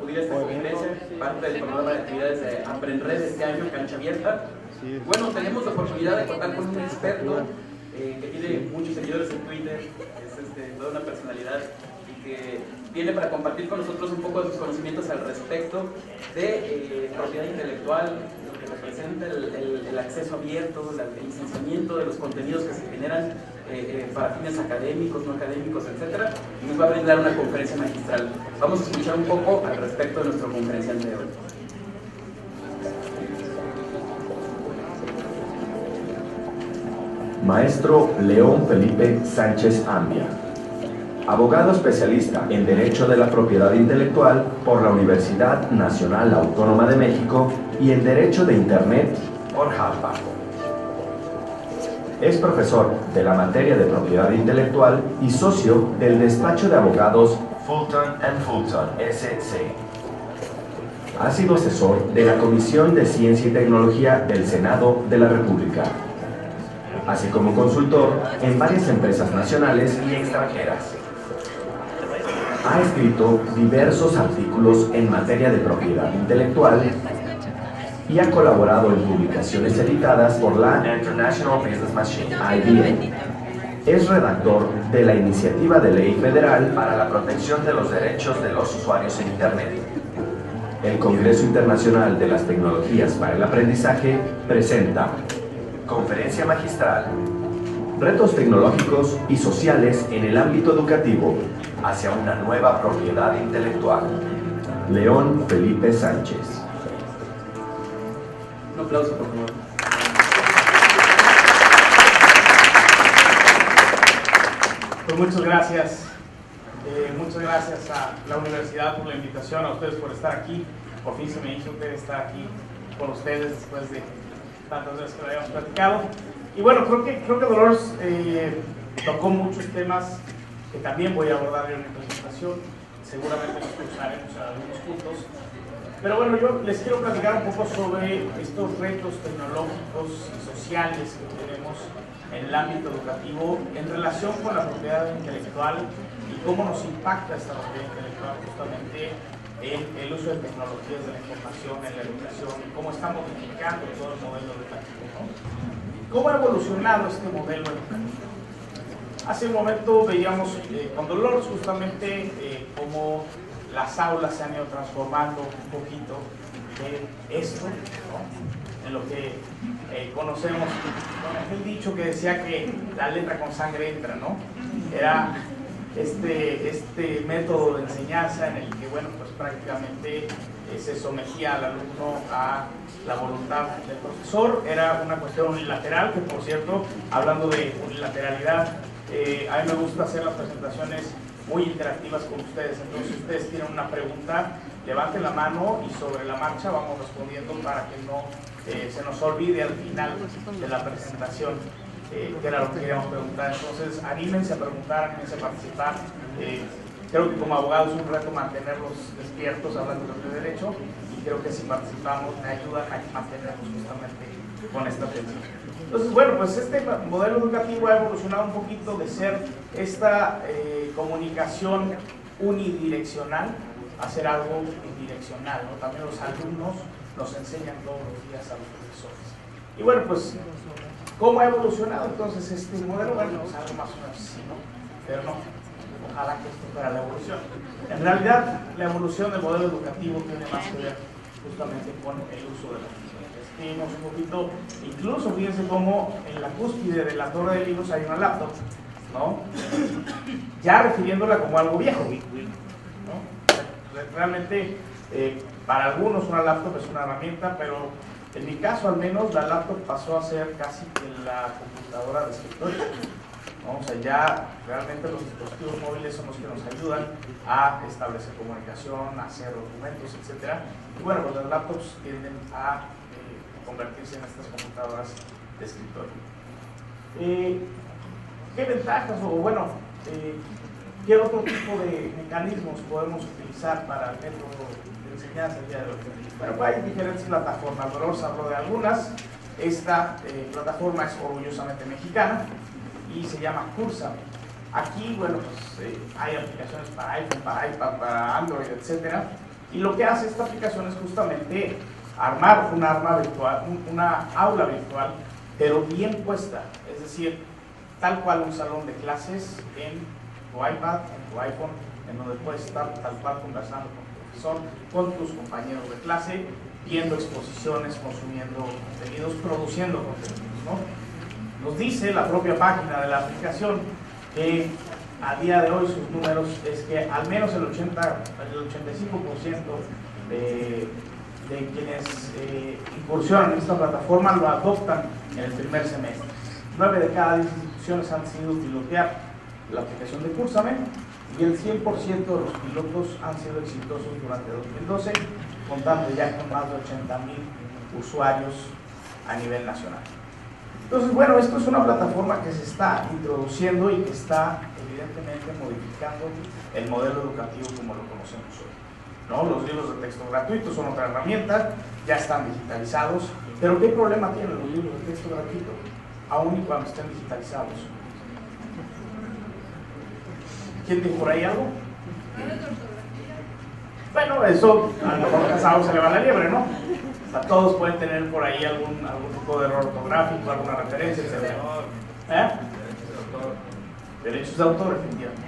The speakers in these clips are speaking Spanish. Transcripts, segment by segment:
acudir a esta conferencia, parte del programa de actividades de Aprenred este año, Cancha Abierta. Bueno, tenemos la oportunidad de contar con un experto que tiene muchos seguidores en Twitter, es toda una personalidad y que viene para compartir con nosotros un poco de sus conocimientos al respecto de propiedad intelectual, lo que representa el acceso abierto, el licenciamiento de los contenidos que se generan para fines académicos, no académicos, etc. Y nos va a brindar una conferencia magistral. Vamos a escuchar un poco al respecto de nuestro conferenciante de hoy. Maestro León Felipe Sánchez Ambia, abogado especialista en Derecho de la Propiedad Intelectual por la Universidad Nacional Autónoma de México y en Derecho de Internet por Harvard. Es profesor de la materia de propiedad intelectual y socio del despacho de abogados Fulton & Fulton, S.C. Ha sido asesor de la Comisión de Ciencia y Tecnología del Senado de la República, así como consultor en varias empresas nacionales y extranjeras. Ha escrito diversos artículos en materia de propiedad intelectual y ha colaborado en publicaciones editadas por la International Business Machine, IBM. Es redactor de la Iniciativa de Ley Federal para la Protección de los Derechos de los Usuarios en Internet. El Congreso Internacional de las Tecnologías para el Aprendizaje presenta Conferencia Magistral: Retos tecnológicos y sociales en el ámbito educativo hacia una nueva propiedad intelectual. León Felipe Sánchez. Un aplauso, por favor. Pues muchas gracias. Muchas gracias a la universidad por la invitación, a ustedes por estar aquí. Por fin se me hizo estar aquí con ustedes después de tantas veces que lo habíamos platicado. Y bueno, creo que Dolores tocó muchos temas que también voy a abordar en mi presentación. Seguramente nos cruzaremos en algunos puntos. Pero bueno, yo les quiero platicar un poco sobre estos retos tecnológicos y sociales que tenemos en el ámbito educativo en relación con la propiedad intelectual y cómo nos impacta esta propiedad intelectual justamente en el uso de tecnologías de la información en la educación y cómo está modificando todo el modelo educativo, ¿no? ¿Cómo ha evolucionado este modelo educativo? Hace un momento veíamos con Dolores justamente cómo las aulas se han ido transformando un poquito de esto, ¿no? En lo que conocemos, bueno, aquel dicho que decía que la letra con sangre entra, ¿no? Era este método de enseñanza en el que, bueno, pues prácticamente se sometía al alumno a la voluntad del profesor. Era una cuestión unilateral, que por cierto, hablando de unilateralidad, a mí me gusta hacer las presentaciones muy interactivas con ustedes. Entonces, si ustedes tienen una pregunta, levanten la mano y sobre la marcha vamos respondiendo para que no se nos olvide al final de la presentación que era lo que queríamos preguntar. Entonces, anímense a preguntar, anímense a participar. Creo que como abogados es un reto mantenerlos despiertos hablando de derecho, y creo que si participamos me ayudan a mantenernos justamente con esta atención. Entonces, bueno, pues este modelo educativo ha evolucionado un poquito de ser esta comunicación unidireccional a ser algo bidireccional, ¿no? También los alumnos nos enseñan todos los días a los profesores. Y bueno, pues, ¿cómo ha evolucionado entonces este modelo? Bueno, pues algo más o menos así, ¿no? Pero no, ojalá que esto fuera la evolución. En realidad, la evolución del modelo educativo tiene más que ver justamente con el uso de la tecnología. Vimos un poquito, incluso fíjense cómo en la cúspide de la torre de libros hay una laptop, ¿no? Ya refiriéndola como algo viejo, ¿no? Realmente, para algunos una laptop es una herramienta, pero en mi caso al menos la laptop pasó a ser casi que la computadora de escritorio, ¿no? O sea, ya realmente los dispositivos móviles son los que nos ayudan a establecer comunicación, a hacer documentos, etc. Y bueno, pues las laptops tienden a convertirse en estas computadoras de escritorio. ¿Qué ventajas o bueno, qué otro tipo de mecanismos podemos utilizar para el método de enseñanza el día de hoy? Bueno, hay diferentes plataformas. Dolores habló de algunas. Esta plataforma es orgullosamente mexicana y se llama Coursera. Aquí, bueno, pues hay aplicaciones para iPhone, para iPad, para Android, etc. Y lo que hace esta aplicación es justamente armar una aula virtual, pero bien puesta, es decir, tal cual un salón de clases en tu iPad, en tu iPhone, en donde puedes estar tal cual conversando con tu profesor, con tus compañeros de clase, viendo exposiciones, consumiendo contenidos, produciendo contenidos, ¿no? Nos dice la propia página de la aplicación que a día de hoy sus números es que al menos el 85% de quienes incursionan en esta plataforma lo adoptan en el primer semestre. 9 de cada 10 instituciones han decidido pilotear la aplicación de Cúrsame y el 100% de los pilotos han sido exitosos durante 2012, contando ya con más de 80,000 usuarios a nivel nacional. Entonces, bueno, esto es una plataforma que se está introduciendo y que está evidentemente modificando el modelo educativo como lo conocemos hoy, ¿no? Los libros de texto gratuitos son otra herramienta, ya están digitalizados, pero ¿qué problema tienen los libros de texto gratuitos, aún y cuando estén digitalizados? ¿Quién dijo por ahí algo? Bueno, eso a lo mejor casado se le va la liebre, ¿no? O sea, todos pueden tener por ahí algún tipo de error ortográfico, alguna referencia, etc. Derechos de autor, efectivamente.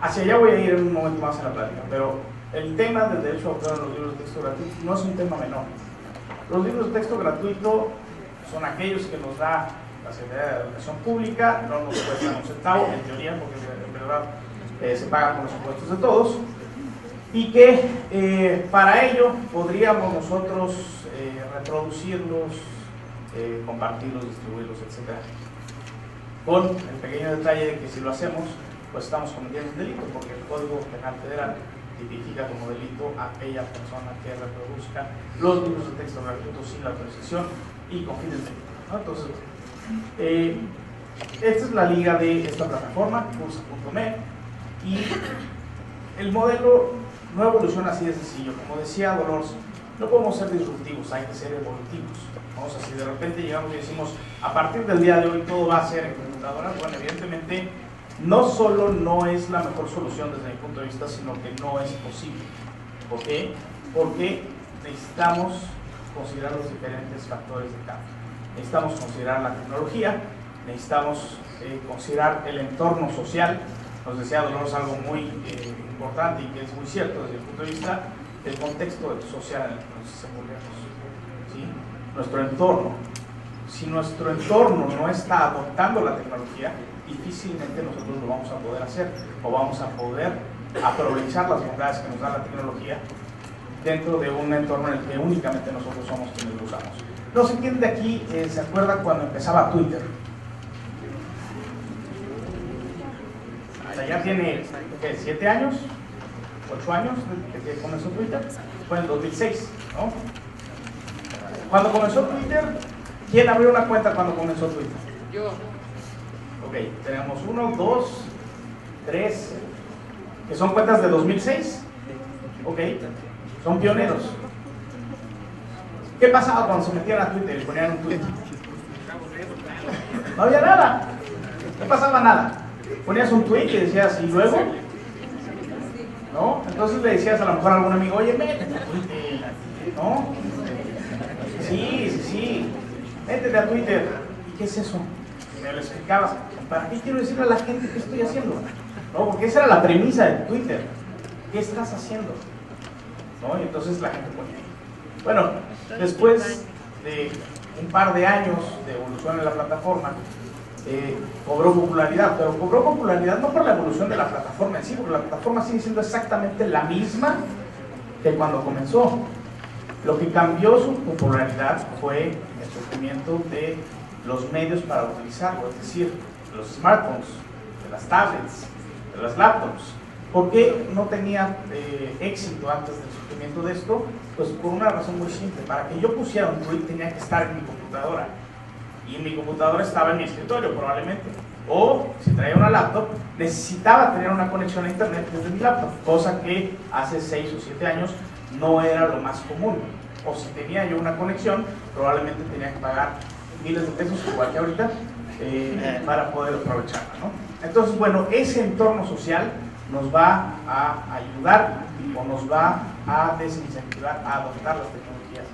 Hacia allá voy a ir en un momento más en la plática, pero el tema del derecho de autor en los libros de texto gratuito no es un tema menor. Los libros de texto gratuito son aquellos que nos da la Secretaría de Educación Pública, no nos cuestan un centavo, en teoría, porque en verdad se pagan con los impuestos de todos, y que para ello podríamos nosotros reproducirlos, compartirlos, distribuirlos, etc. Con el pequeño detalle de que si lo hacemos, pues estamos cometiendo un delito, porque el Código Penal Federal tipifica como delito a aquella persona que reproduzca los libros de texto gratuitos sin la autorización y con fines de delito, ¿no? Entonces, esta es la liga de esta plataforma, Cursa.me, y el modelo no evoluciona así de sencillo. Como decía Dolores, no podemos ser disruptivos, hay que ser evolutivos. O sea, si de repente llegamos y decimos, a partir del día de hoy todo va a ser en computadoras, bueno, evidentemente no solo no es la mejor solución desde mi punto de vista, sino que no es posible. ¿Por qué? Porque necesitamos considerar los diferentes factores de cambio. Necesitamos considerar la tecnología, necesitamos considerar el entorno social. Nos decía Dolores algo muy importante y que es muy cierto desde el punto de vista del contexto social en el que nos desenvolvemos, ¿sí? Nuestro entorno. Si nuestro entorno no está adoptando la tecnología, difícilmente nosotros lo vamos a poder hacer o vamos a poder aprovechar las bondades que nos da la tecnología dentro de un entorno en el que únicamente nosotros somos quienes lo usamos. No sé quién de aquí se acuerda cuando empezaba Twitter. O sea, ya tiene, ¿qué? 7 años, 8 años desde que comenzó Twitter. Fue en 2006, ¿no? Cuando comenzó Twitter, ¿quién abrió una cuenta cuando comenzó Twitter? Yo. Ok, tenemos 1, 2, 3, que son cuentas de 2006. Ok, son pioneros. ¿Qué pasaba cuando se metían a Twitter y ponían un tweet? No había nada, no pasaba nada. Ponías un tweet y decías, ¿y luego? ¿No? Entonces le decías a lo mejor a algún amigo, oye, métete a Twitter, ¿no? Sí, métete a Twitter. ¿Y qué es eso? Y me lo explicabas, ¿para qué quiero decirle a la gente qué estoy haciendo? ¿No? Porque esa era la premisa de Twitter. ¿Qué estás haciendo? ¿No? Y entonces la gente ponía. Bueno, después de un par de años de evolución en la plataforma, cobró popularidad, pero cobró popularidad no por la evolución de la plataforma en sí, porque la plataforma sigue siendo exactamente la misma que cuando comenzó. Lo que cambió su popularidad fue el surgimiento de los medios para utilizarlo, es decir, de los smartphones, de las tablets, de las laptops. ¿Por qué no tenía éxito antes del surgimiento de esto? Pues por una razón muy simple. Para que yo pusiera un tweet tenía que estar en mi computadora. Y en mi computadora estaba en mi escritorio probablemente. O si traía una laptop, necesitaba tener una conexión a internet desde mi laptop. Cosa que hace 6 o 7 años no era lo más común. O si tenía yo una conexión, probablemente tenía que pagar miles de pesos, igual que ahorita, para poder aprovecharla, ¿no? Entonces, bueno, ese entorno social nos va a ayudar o nos va a desincentivar a adoptar las tecnologías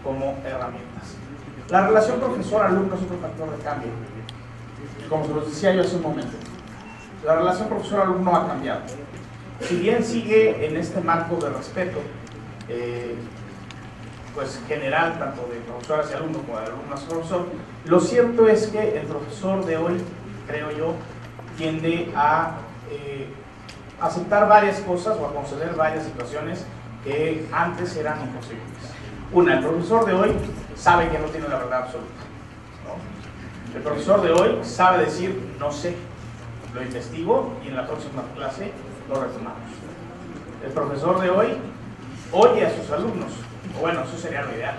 como herramientas. La relación profesor-alumno es otro factor de cambio. Como se los decía yo hace un momento, la relación profesor-alumno ha cambiado. Si bien sigue en este marco de respeto, pues general, tanto de profesor hacia alumno como de alumno hacia profesor, lo cierto es que el profesor de hoy, creo yo, tiende a aceptar varias cosas o a conceder varias situaciones que antes eran imposibles. Una, el profesor de hoy sabe que no tiene la verdad absoluta, ¿no? El profesor de hoy sabe decir, no sé, lo investigo y en la próxima clase lo retomamos. El profesor de hoy oye a sus alumnos, o bueno, eso sería lo ideal,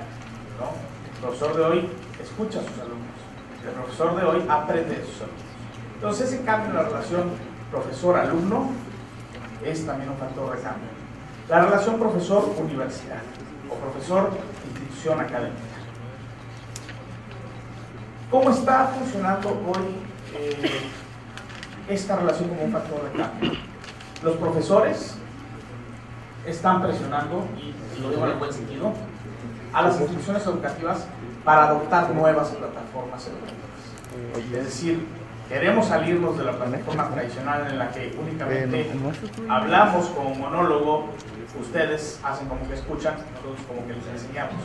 ¿no? El profesor de hoy escucha a sus alumnos, el profesor de hoy aprende de sus alumnos. Entonces ese cambio en la relación profesor-alumno es también un factor de cambio. La relación profesor-universidad o profesor-institución académica. ¿Cómo está funcionando hoy esta relación como un factor de cambio? Los profesores están presionando, y lo digo en el buen sentido, a las instituciones educativas para adoptar nuevas plataformas educativas. Es decir, queremos salirnos de la plataforma tradicional en la que únicamente hablamos como monólogo, ustedes hacen como que escuchan, nosotros como que les enseñamos,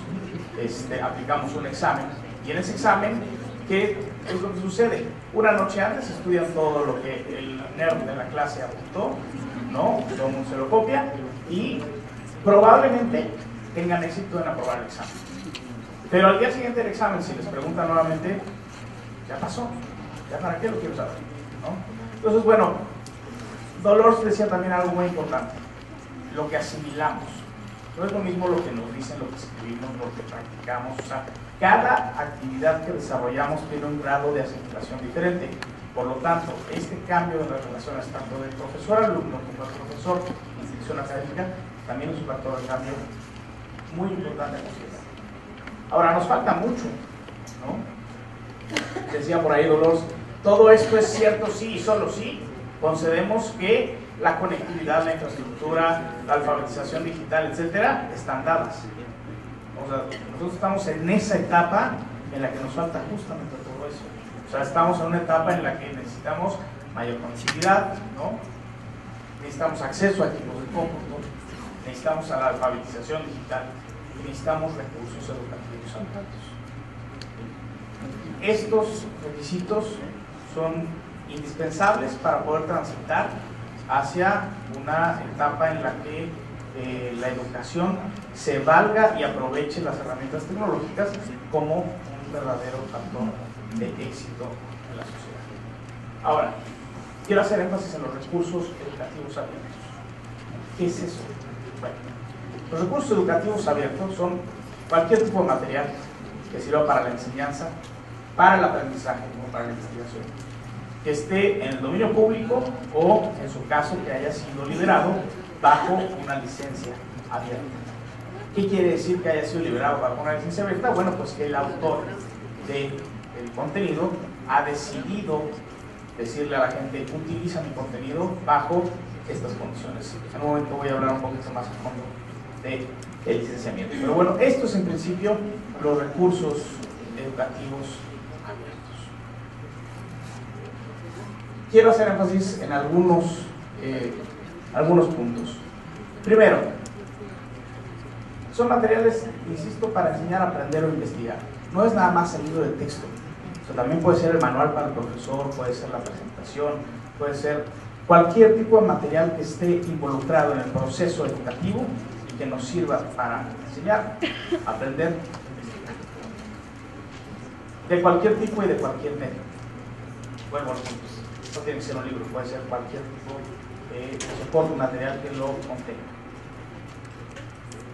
aplicamos un examen, y en ese examen, ¿qué es lo que sucede? Una noche antes estudian todo lo que el nerd de la clase apuntó, ¿no? Todo el mundo se lo copia, y probablemente tengan éxito en aprobar el examen. Pero al día siguiente del examen, si les preguntan nuevamente, ya pasó, ya para qué lo quiero saber, ¿no? Entonces, bueno, Dolores decía también algo muy importante, lo que asimilamos. No es lo mismo lo que nos dicen, lo que escribimos, lo que practicamos. O sea, cada actividad que desarrollamos tiene un grado de asimilación diferente. Por lo tanto, este cambio en las relaciones tanto del profesor-alumno como del profesor-institución académica también es un factor de cambio muy importante en la sociedad. Ahora, nos falta mucho, ¿no? Decía por ahí Dolores, todo esto es cierto sí y solo sí concedemos que la conectividad, la infraestructura, la alfabetización digital, etcétera, están dadas. O sea, nosotros estamos en esa etapa en la que nos falta justamente todo eso. O sea, estamos en una etapa en la que necesitamos mayor conectividad, ¿no? Necesitamos acceso a equipos de cómputo, necesitamos a la alfabetización digital, necesitamos recursos educativos altos. Estos requisitos son indispensables para poder transitar hacia una etapa en la que la educación se valga y aproveche las herramientas tecnológicas como un verdadero factor de éxito en la sociedad. Ahora, quiero hacer énfasis en los recursos educativos abiertos. ¿Qué es eso? Bueno, los recursos educativos abiertos son cualquier tipo de material que sirva para la enseñanza, para el aprendizaje o para la investigación, que esté en el dominio público o, en su caso, que haya sido liberado bajo una licencia abierta. ¿Qué quiere decir que haya sido liberado bajo una licencia abierta? Bueno, pues que el autor del contenido ha decidido decirle a la gente, utiliza mi contenido bajo estas condiciones. En un momento voy a hablar un poquito más a fondo del licenciamiento. Pero bueno, estos en principio los recursos educativos abiertos. Quiero hacer énfasis en algunos puntos. Primero, son materiales, insisto, para enseñar, aprender o investigar. No es nada más el libro de texto. O sea, también puede ser el manual para el profesor, puede ser la presentación, puede ser cualquier tipo de material que esté involucrado en el proceso educativo y que nos sirva para enseñar, aprender, investigar. De cualquier tipo y de cualquier medio. Bueno, no tiene que ser un libro, puede ser cualquier tipo de soporte material que lo contenga.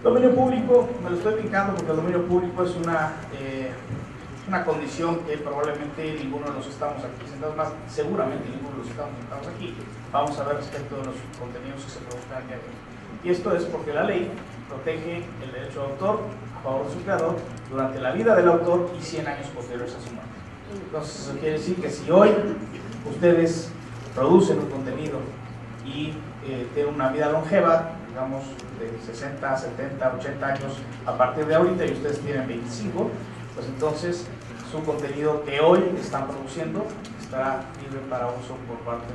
Dominio público, me lo estoy brincando porque el dominio público es una condición que probablemente ninguno de los que estamos aquí sentados, más seguramente ninguno de los que estamos sentados aquí, vamos a ver respecto de los contenidos que se produzcan aquí. Y esto es porque la ley protege el derecho de autor a favor de su creador durante la vida del autor y 100 años posteriores a su muerte. Entonces eso quiere decir que si hoy ustedes producen un contenido y tiene una vida longeva, digamos, de 60, 70, 80 años a partir de ahorita, y ustedes tienen 25, pues entonces su contenido que hoy están produciendo estará libre para uso por parte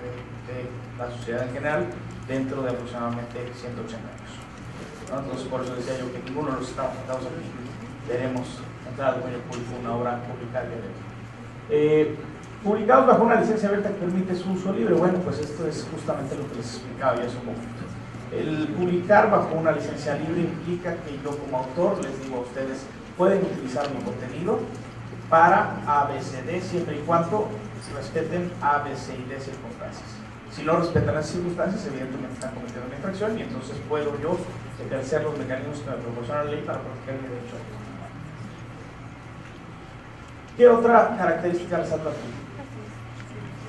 de la sociedad en general dentro de aproximadamente 180 años. ¿No? Entonces, por eso decía yo que ninguno de los que estamos sentados aquí veremos entrar al dominio público una obra publicada de publicados bajo una licencia abierta que permite su uso libre. Bueno, pues esto es justamente lo que les explicaba ya hace un momento. El publicar bajo una licencia libre implica que yo como autor les digo a ustedes, pueden utilizar mi contenido para ABCD siempre y cuando respeten A, B, C y D circunstancias. Si no respetan las circunstancias, evidentemente están cometiendo una infracción y entonces puedo yo ejercer los mecanismos que me proporciona la ley para proteger mi derecho a esto. ¿Qué otra característica resalta aquí?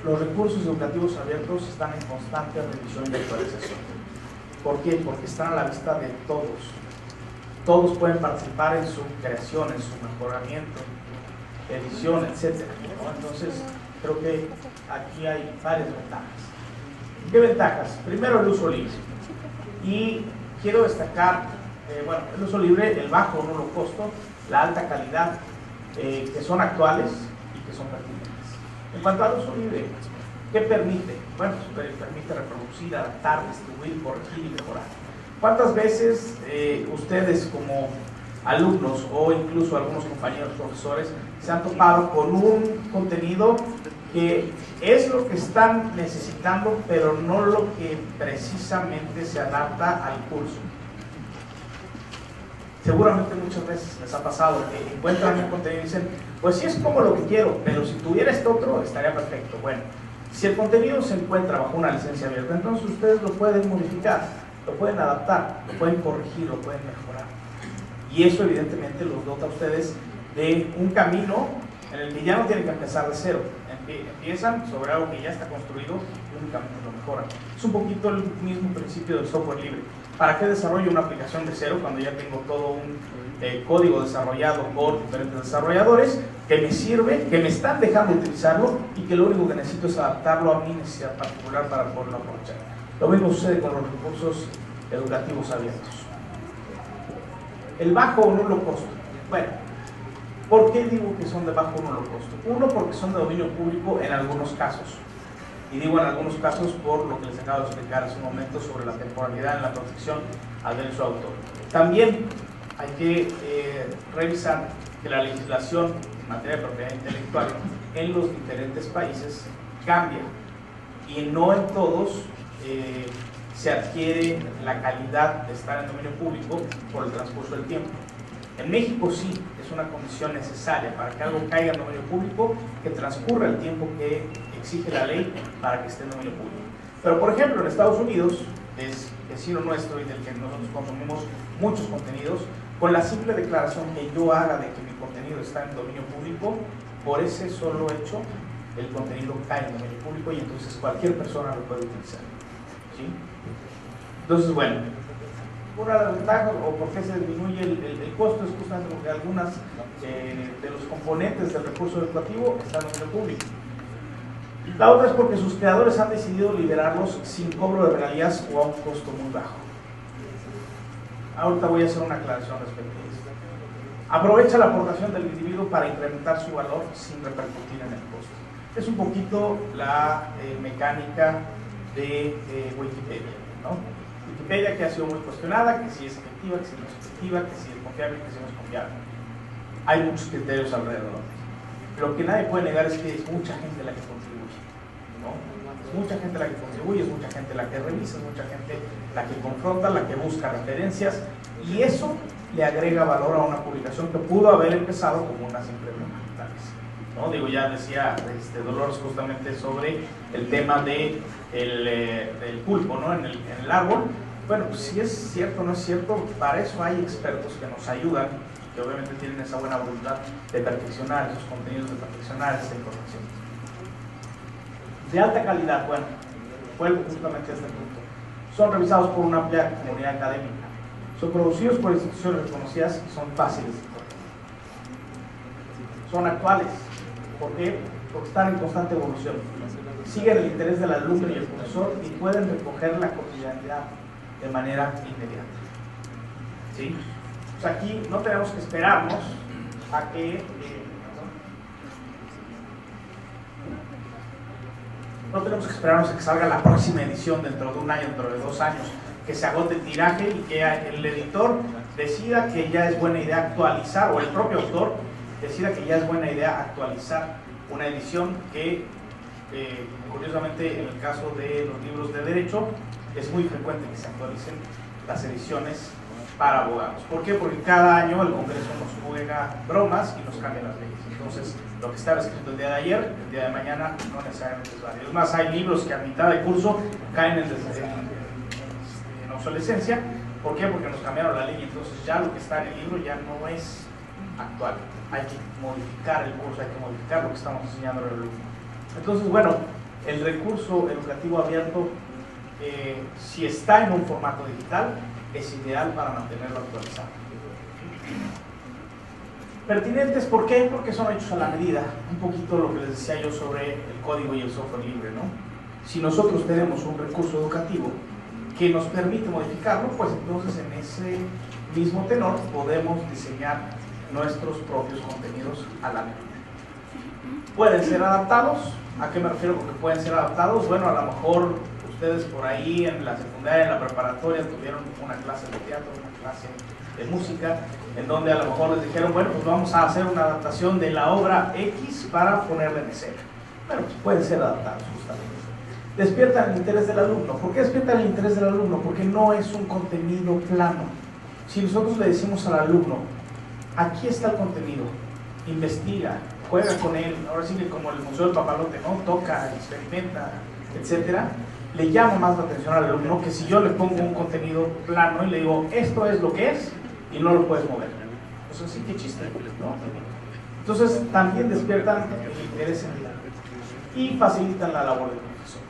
Los recursos educativos abiertos están en constante revisión y actualización. ¿Por qué? Porque están a la vista de todos. Todos pueden participar en su creación, en su mejoramiento, edición, etc. ¿no? Entonces, creo que aquí hay varias ventajas. ¿Qué ventajas? Primero, el uso libre. Y quiero destacar, bueno, el uso libre, el bajo o nulo costo, la alta calidad, que son actuales y que son pertinentes. En cuanto al uso libre, ¿qué permite? Bueno, permite reproducir, adaptar, distribuir, corregir y mejorar. ¿Cuántas veces ustedes como alumnos o incluso algunos compañeros profesores se han topado con un contenido que es lo que están necesitando, pero no lo que precisamente se adapta al curso? Seguramente muchas veces les ha pasado que encuentran un contenido y dicen, pues sí es como lo que quiero, pero si tuviera este otro estaría perfecto. Bueno, si el contenido se encuentra bajo una licencia abierta, entonces ustedes lo pueden modificar, lo pueden adaptar, lo pueden corregir, lo pueden mejorar. Y eso evidentemente los dota a ustedes de un camino en el que ya no tienen que empezar de cero. Empiezan sobre algo que ya está construido y únicamente lo mejoran. Es un poquito el mismo principio del software libre. ¿Para qué desarrollo una aplicación de cero cuando ya tengo todo un código desarrollado por diferentes desarrolladores que me sirve, que me están dejando utilizarlo y que lo único que necesito es adaptarlo a mi necesidad particular para poderlo aprovechar? Lo mismo sucede con los recursos educativos abiertos. El bajo o nulo costo. Bueno, ¿por qué digo que son de bajo o nulo costo? Uno, porque son de dominio público en algunos casos. Y digo en algunos casos por lo que les acabo de explicar hace un momento sobre la temporalidad en la protección al derecho de autor. También hay que revisar que la legislación en materia de propiedad intelectual en los diferentes países cambia y no en todos se adquiere la calidad de estar en dominio público por el transcurso del tiempo. En México sí, es una condición necesaria para que algo caiga en dominio público, que transcurra el tiempo que exige la ley para que esté en dominio público. Pero por ejemplo en Estados Unidos, es vecino nuestro y del que nosotros consumimos muchos contenidos, con la simple declaración que yo haga de que mi contenido está en dominio público, por ese solo hecho el contenido cae en dominio público y entonces cualquier persona lo puede utilizar. ¿Sí? Entonces, bueno, una de las ventajas o por qué se disminuye el costo es justamente porque algunas de los componentes del recurso educativo están en dominio público. La otra es porque sus creadores han decidido liberarlos sin cobro de regalías o a un costo muy bajo. Ahorita voy a hacer una aclaración respecto a esto. Aprovecha la aportación del individuo para incrementar su valor sin repercutir en el costo. Es un poquito la mecánica de Wikipedia, ¿no? Wikipedia que ha sido muy cuestionada, que si es efectiva, que si no es efectiva, que si es confiable, que si no es confiable. Hay muchos criterios alrededor. Lo que nadie puede negar es que es mucha gente la que contribuye, ¿no? Es mucha gente la que contribuye, es mucha gente la que revisa, es mucha gente la que confronta, la que busca referencias, y eso le agrega valor a una publicación que pudo haber empezado como una simple tales, ¿no? Digo, ya decía Dolores justamente sobre el tema del pulpo, ¿no? en el árbol. Bueno, pues si es cierto o no es cierto, para eso hay expertos que nos ayudan, que obviamente tienen esa buena voluntad de perfeccionar esos contenidos, de perfeccionar esa información. De alta calidad, bueno, vuelvo justamente a este punto. Son revisados por una amplia comunidad académica. Son producidos por instituciones reconocidas y son fáciles de corregir. Son actuales. ¿Por qué? porque están en constante evolución. Siguen el interés del alumno y el profesor y pueden recoger la cotidianidad de manera inmediata. ¿Sí? Pues aquí no tenemos que esperarnos a que salga la próxima edición dentro de un año, dentro de 2 años, que se agote el tiraje y que el editor decida que ya es buena idea actualizar, o el propio autor decida que ya es buena idea actualizar una edición que, curiosamente, en el caso de los libros de derecho, es muy frecuente que se actualicen las ediciones para abogados. ¿Por qué? Porque cada año el Congreso nos juega bromas y nos cambia las leyes. Entonces, lo que estaba escrito el día de ayer, el día de mañana, no necesariamente es válido. Es más, hay libros que a mitad de curso caen en obsolescencia. ¿Por qué? Porque nos cambiaron la ley, entonces ya lo que está en el libro ya no es actual. Hay que modificar el curso, hay que modificar lo que estamos enseñando al alumno. Entonces, bueno, el recurso educativo abierto, si está en un formato digital, es ideal para mantenerlo actualizado. Pertinentes, ¿por qué? Porque son hechos a la medida. Un poquito lo que les decía yo sobre el código y el software libre, ¿no? Si nosotros tenemos un recurso educativo que nos permite modificarlo, pues entonces en ese mismo tenor podemos diseñar nuestros propios contenidos a la medida. ¿Pueden ser adaptados? ¿A qué me refiero con que pueden ser adaptados? Bueno, a lo mejor ustedes por ahí en la secundaria, en la preparatoria, tuvieron una clase de teatro, una clase de música, en donde a lo mejor les dijeron, bueno, pues vamos a hacer una adaptación de la obra X para ponerla en escena. Bueno, pues pueden ser adaptados justamente. Despiertan el interés del alumno. ¿Por qué despiertan el interés del alumno? Porque no es un contenido plano. Si nosotros le decimos al alumno, aquí está el contenido, investiga, juega con él, ahora sí que como el Museo del Papalote, ¿no? Toca, experimenta, etcétera, le llama más la atención al alumno que si yo le pongo un contenido plano y le digo, esto es lo que es, y no lo puedes mover. Entonces, sí, qué chiste, ¿no? Entonces, también despiertan el interés en el y facilitan la labor del profesor.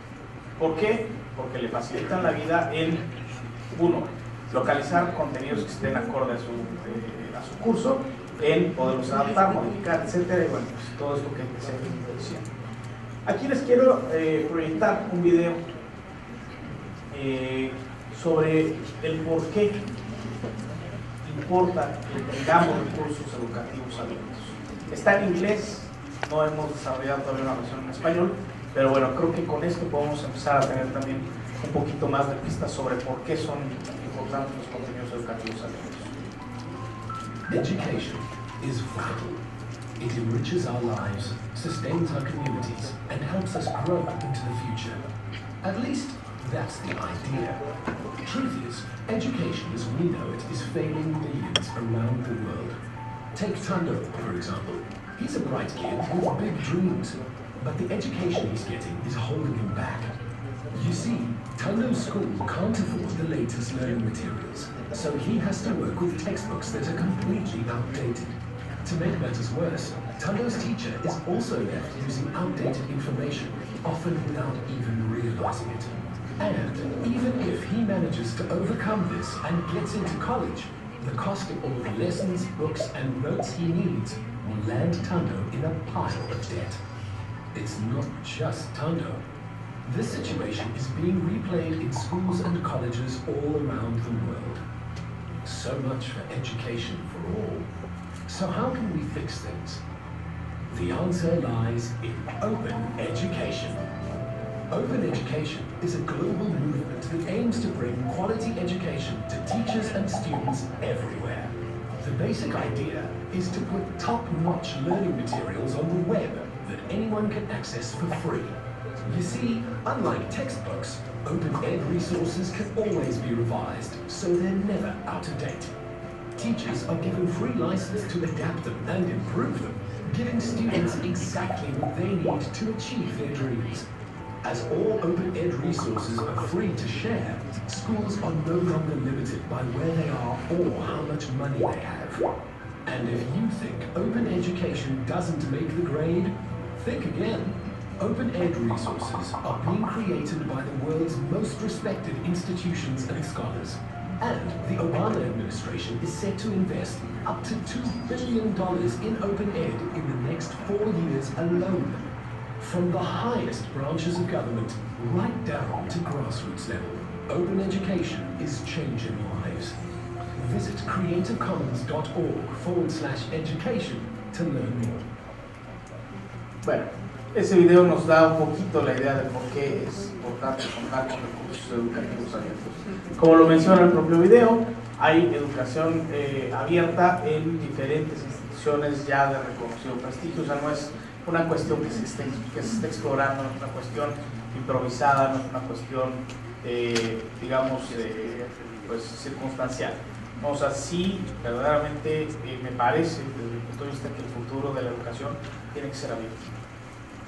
¿Por qué? Porque le facilitan la vida en, uno, localizar contenidos que estén acorde a su curso, en poderlos adaptar, modificar, etcétera, y bueno, pues todo esto que se está diciendo. Aquí les quiero proyectar un video sobre el por qué importa que tengamos recursos educativos abiertos. Está en inglés, no hemos desarrollado todavía una versión en español, pero bueno, creo que con esto podemos empezar a tener también un poquito más de pistas sobre por qué son importantes los contenidos educativos abiertos. Education is vital. It enriches our lives, sustains our communities, and helps us grow into the future. At least, that's the idea. The truth is, education as we know it is failing millions around the world. Take Tando, for example. He's a bright kid with big dreams, but the education he's getting is holding him back. You see, Tando's school can't afford the latest learning materials, so he has to work with textbooks that are completely outdated. To make matters worse, Tando's teacher is also left using outdated information, often without even realizing it. And even if he manages to overcome this and gets into college, the cost of all the lessons, books, and notes he needs will land Tando in a pile of debt. It's not just Tando. This situation is being replayed in schools and colleges all around the world. So much for education for all. So how can we fix things? The answer lies in open education. Open education is a global movement that aims to bring quality education to teachers and students everywhere. The basic idea is to put top-notch learning materials on the web that anyone can access for free. You see, unlike textbooks, open ed resources can always be revised, so they're never out of date. Teachers are given free license to adapt them and improve them, giving students exactly what they need to achieve their dreams. As all open ed resources are free to share, schools are no longer limited by where they are or how much money they have. And if you think open education doesn't make the grade, think again. Open ed resources are being created by the world's most respected institutions and scholars. And the Obama administration is set to invest up to $2 billion in open ed in the next 4 years alone. From the highest branches of government right down to grassroots level, open education is changing lives. Visit creativecommons.org/education to learn more. Bueno, ese video nos da un poquito la idea de por qué es importante contar con recursos educativos abiertos. Como lo menciona el propio video, hay educación abierta en diferentes instituciones ya de reconocido prestigio. O sea, no es una cuestión que se esté explorando, no es una cuestión improvisada, no es una cuestión, digamos, pues, circunstancial. No, o sea, sí, verdaderamente me parece, desde mi punto de vista, que el futuro de la educación tiene que ser abierto.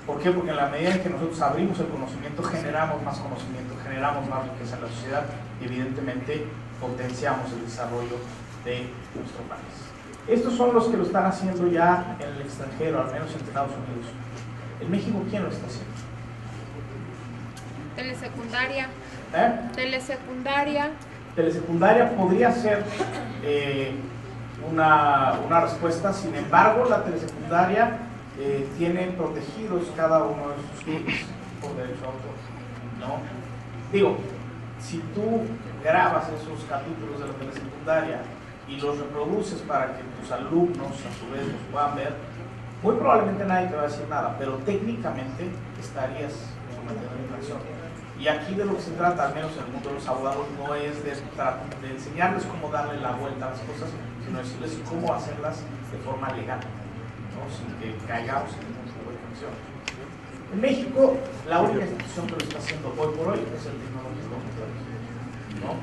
¿Por qué? Porque en la medida en que nosotros abrimos el conocimiento, generamos más conocimiento, generamos más riqueza en la sociedad y evidentemente potenciamos el desarrollo de nuestro país. Estos son los que lo están haciendo ya en el extranjero, al menos en Estados Unidos. ¿En México quién lo está haciendo? Telesecundaria. Telesecundaria. Telesecundaria podría ser una respuesta. Sin embargo, la telesecundaria tiene protegidos cada uno de sus clips por derecho a autor, ¿no? Digo, si tú grabas esos capítulos de la telesecundaria y los reproduces para que tus alumnos a su vez los puedan ver, muy probablemente nadie te va a decir nada, pero técnicamente estarías sometiendo a infracción. Y aquí de lo que se trata, al menos en el mundo de los abogados, no es de enseñarles cómo darle la vuelta a las cosas, sino decirles cómo hacerlas de forma legal, ¿no? Sin que caigamos en ningún tipo de infracción. En México, la única institución que lo está haciendo hoy por hoy es el Tecnológico, ¿no?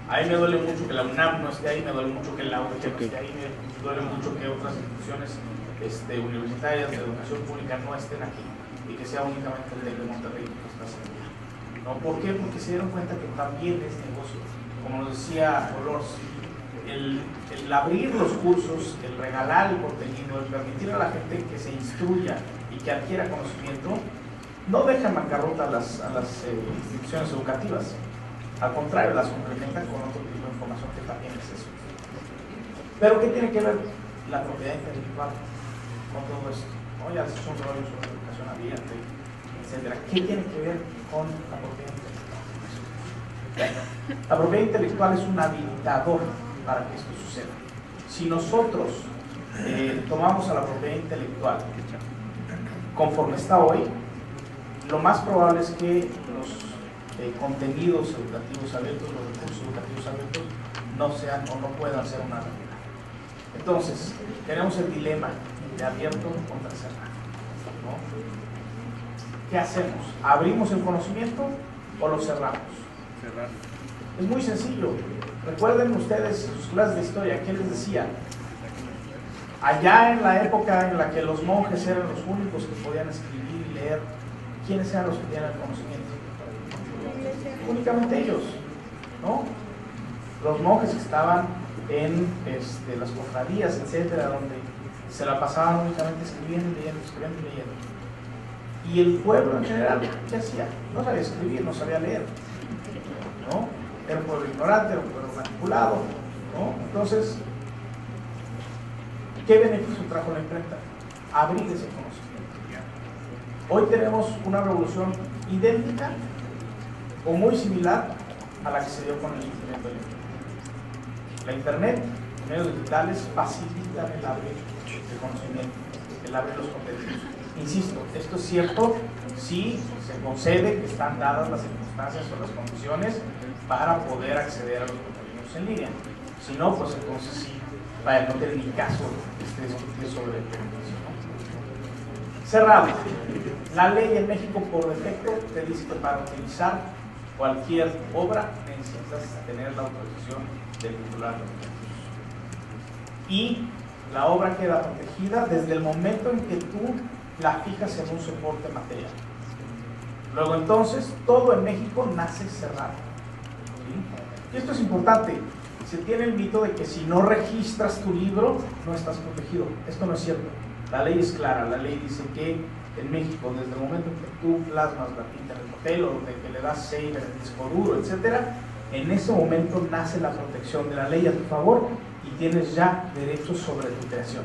A mí me duele mucho que la UNAM no esté ahí, me duele mucho que la UNAM no esté ahí, me duele mucho que otras instituciones universitarias de educación pública no estén aquí y que sea únicamente el TEC de Monterrey que lo está haciendo. ¿No? ¿Por qué? Porque se dieron cuenta que también es negocio. Como nos decía Olors, el abrir los cursos, el regalar el contenido, el permitir a la gente que se instruya y que adquiera conocimiento, no deja en bancarrota a las instituciones educativas. Al contrario, las complementan con otro tipo de información que también es eso. Pero ¿qué tiene que ver la propiedad intelectual con todo esto? ¿No? Ya se hizo un rollo sobre educación abierta, etcétera. ¿Qué tiene que ver con la propiedad intelectual? La propiedad intelectual es un habilitador para que esto suceda. Si nosotros tomamos a la propiedad intelectual conforme está hoy, lo más probable es que los contenidos educativos abiertos, los recursos educativos abiertos, no sean o no puedan ser una realidad. Entonces, tenemos el dilema de abierto contra cerrado, ¿no? ¿Qué hacemos? ¿Abrimos el conocimiento o lo cerramos? Cerrar. Es muy sencillo. Recuerden ustedes sus clases de historia, ¿qué les decía? Allá en la época en la que los monjes eran los únicos que podían escribir y leer, ¿quiénes eran los que tenían el conocimiento? Únicamente ellos, ¿no? Los monjes que estaban en las cofradías, etcétera, donde se la pasaban únicamente escribiendo y leyendo, escribiendo y leyendo. Y el pueblo en general, ¿qué hacía? No sabía escribir, no sabía leer, ¿no? Era un pueblo ignorante, era un pueblo manipulado, ¿no? Entonces, ¿qué beneficio trajo la imprenta? Abrir ese conocimiento. Hoy tenemos una revolución idéntica o muy similar a la que se dio con el Internet. La Internet, los medios digitales facilitan el abrir el conocimiento, el abrir los contenidos. Insisto, esto es cierto si se concede que están dadas las circunstancias o las condiciones para poder acceder a los contenidos en línea. Si no, pues entonces sí, no tiene ni caso discutir sobre el beneficio, ¿no? Cerrado. La ley en México por defecto te dice que para utilizar cualquier obra necesitas tener la autorización del titular de los derechos. Y la obra queda protegida desde el momento en que tú la fijas en un soporte material. Luego entonces, todo en México nace cerrado. ¿Sí? Y esto es importante. Se tiene el mito de que si no registras tu libro, no estás protegido. Esto no es cierto. La ley es clara. La ley dice que en México, desde el momento en que tú plasmas la tinta en el papel o de que le das save en el disco duro, etc., en ese momento nace la protección de la ley a tu favor y tienes ya derechos sobre tu creación.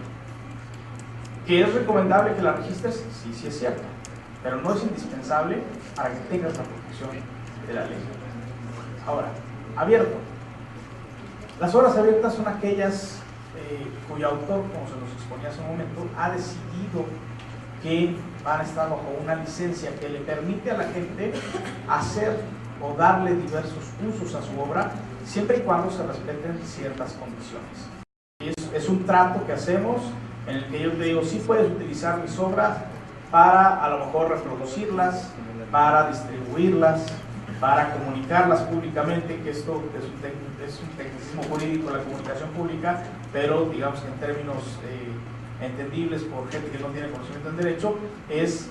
¿Que es recomendable que la registres? Sí, sí es cierto. pero no es indispensable para que tengas la protección de la ley. Ahora, abierto. Las obras abiertas son aquellas cuyo autor, como se los exponía hace un momento, ha decidido que van a estar bajo una licencia que le permite a la gente hacer o darle diversos usos a su obra, siempre y cuando se respeten ciertas condiciones. Es un trato que hacemos en el que yo te digo, sí puedes utilizar mis obras para a lo mejor reproducirlas, para distribuirlas, para comunicarlas públicamente, que esto es un tecnicismo jurídico, la comunicación pública, pero digamos que en términos entendibles por gente que no tiene conocimiento en derecho, es,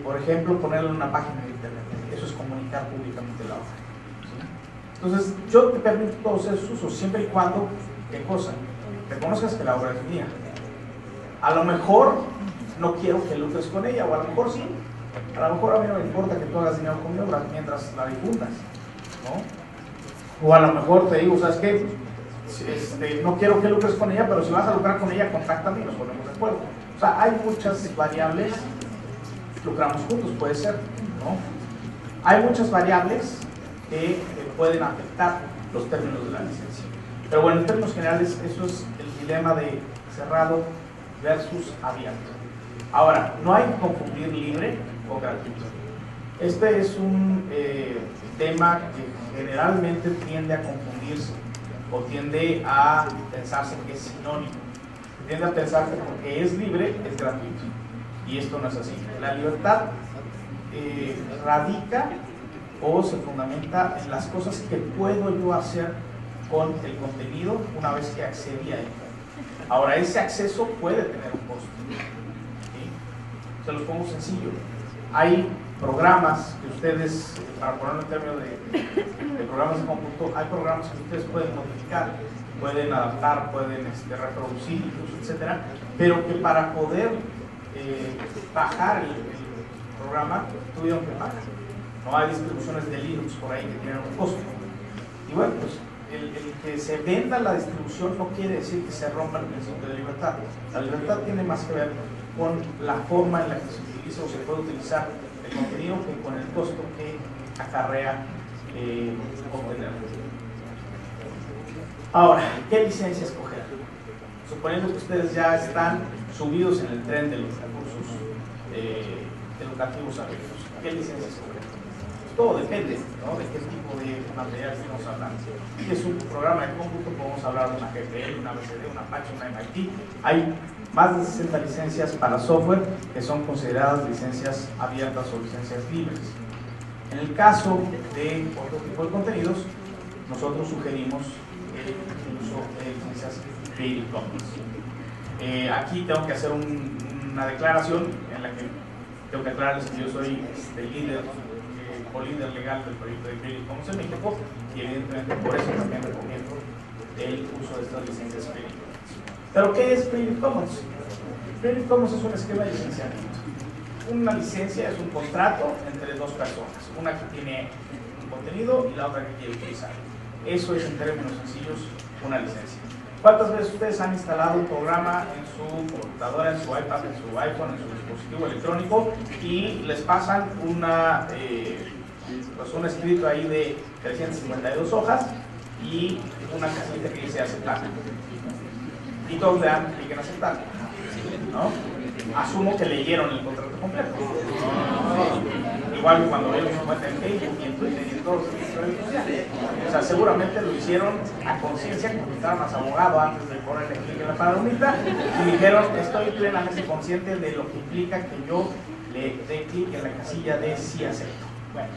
por ejemplo, ponerlo en una página de internet. Eso es comunicar públicamente la obra. ¿Sí? Entonces, yo te permito todos esos usos, siempre y cuando, ¿qué cosa? Reconozcas que la obra es mía. A lo mejor no quiero que lucres con ella, o a lo mejor sí. A lo mejor a mí no me importa que tú hagas dinero con mi obra mientras la difundas, ¿no? O a lo mejor te digo, ¿sabes qué? No quiero que lucres con ella, pero si vas a lucrar con ella, contáctame y nos ponemos de acuerdo. O sea, hay muchas variables. Lucramos juntos, puede ser, ¿no? Hay muchas variables que pueden afectar los términos de la licencia. Pero bueno, en términos generales, eso es el dilema de cerrado versus abierto. Ahora, no hay que confundir libre o gratuito. Este es un tema que generalmente tiende a confundirse o tiende a pensarse que es sinónimo. Tiende a pensar que porque es libre es gratuito. Y esto no es así. La libertad radica o se fundamenta en las cosas que puedo yo hacer con el contenido una vez que accedí a él. Ahora, ese acceso puede tener un costo. ¿Sí? Se los pongo sencillo. Hay programas que ustedes, para ponerlo en términos de programas de cómputo, hay programas que ustedes pueden modificar, pueden adaptar, pueden reproducir, incluso, etcétera, pero que para poder bajar el programa tuvieron que pagar. No hay distribuciones de Linux por ahí que tienen un costo. Y bueno, pues el que se venda la distribución no quiere decir que se rompa el principio de libertad. La libertad tiene más que ver con la forma en la que se utiliza o se puede utilizar el contenido que con el costo que acarrea obtenerlo. Ahora, ¿qué licencia escoger? Suponiendo que ustedes ya están subidos en el tren de los recursos educativos abiertos, ¿qué licencia escoger? Todo depende, ¿no?, de qué tipo de material estamos hablando. Si es un programa de cómputo, podemos hablar de una GPL, una BCD, una Apache, una MIT. Hay más de 60 licencias para software que son consideradas licencias abiertas o licencias libres. En el caso de otro tipo de contenidos, nosotros sugerimos el uso de licencias Creative Commons. Aquí tengo que hacer una declaración en la que tengo que aclararles que yo soy líder legal del proyecto de Creative Commons en México, y evidentemente por eso también recomiendo el uso de estas licencias Creative Commons. ¿Pero qué es Creative Commons? Creative Commons es un esquema de licenciamiento. Una licencia es un contrato entre dos personas, una que tiene un contenido y la otra que quiere utilizar. Eso es, en términos sencillos, una licencia. ¿Cuántas veces ustedes han instalado un programa en su computadora, en su iPad, en su iPhone, en su dispositivo electrónico y les pasan un escrito ahí de 352 hojas y una casilla que dice aceptar? Y todos le dan clic en aceptar, ¿no? Asumo que leyeron el contrato completo. Igual que cuando vieron su cuenta en Facebook y en Twitter y en todos los redes sociales. O sea, seguramente lo hicieron a conciencia, consultaron a su abogado antes de ponerle clic en la palomita y dijeron, estoy plenamente consciente de lo que implica que yo le dé clic en la casilla de sí acepto. Bueno,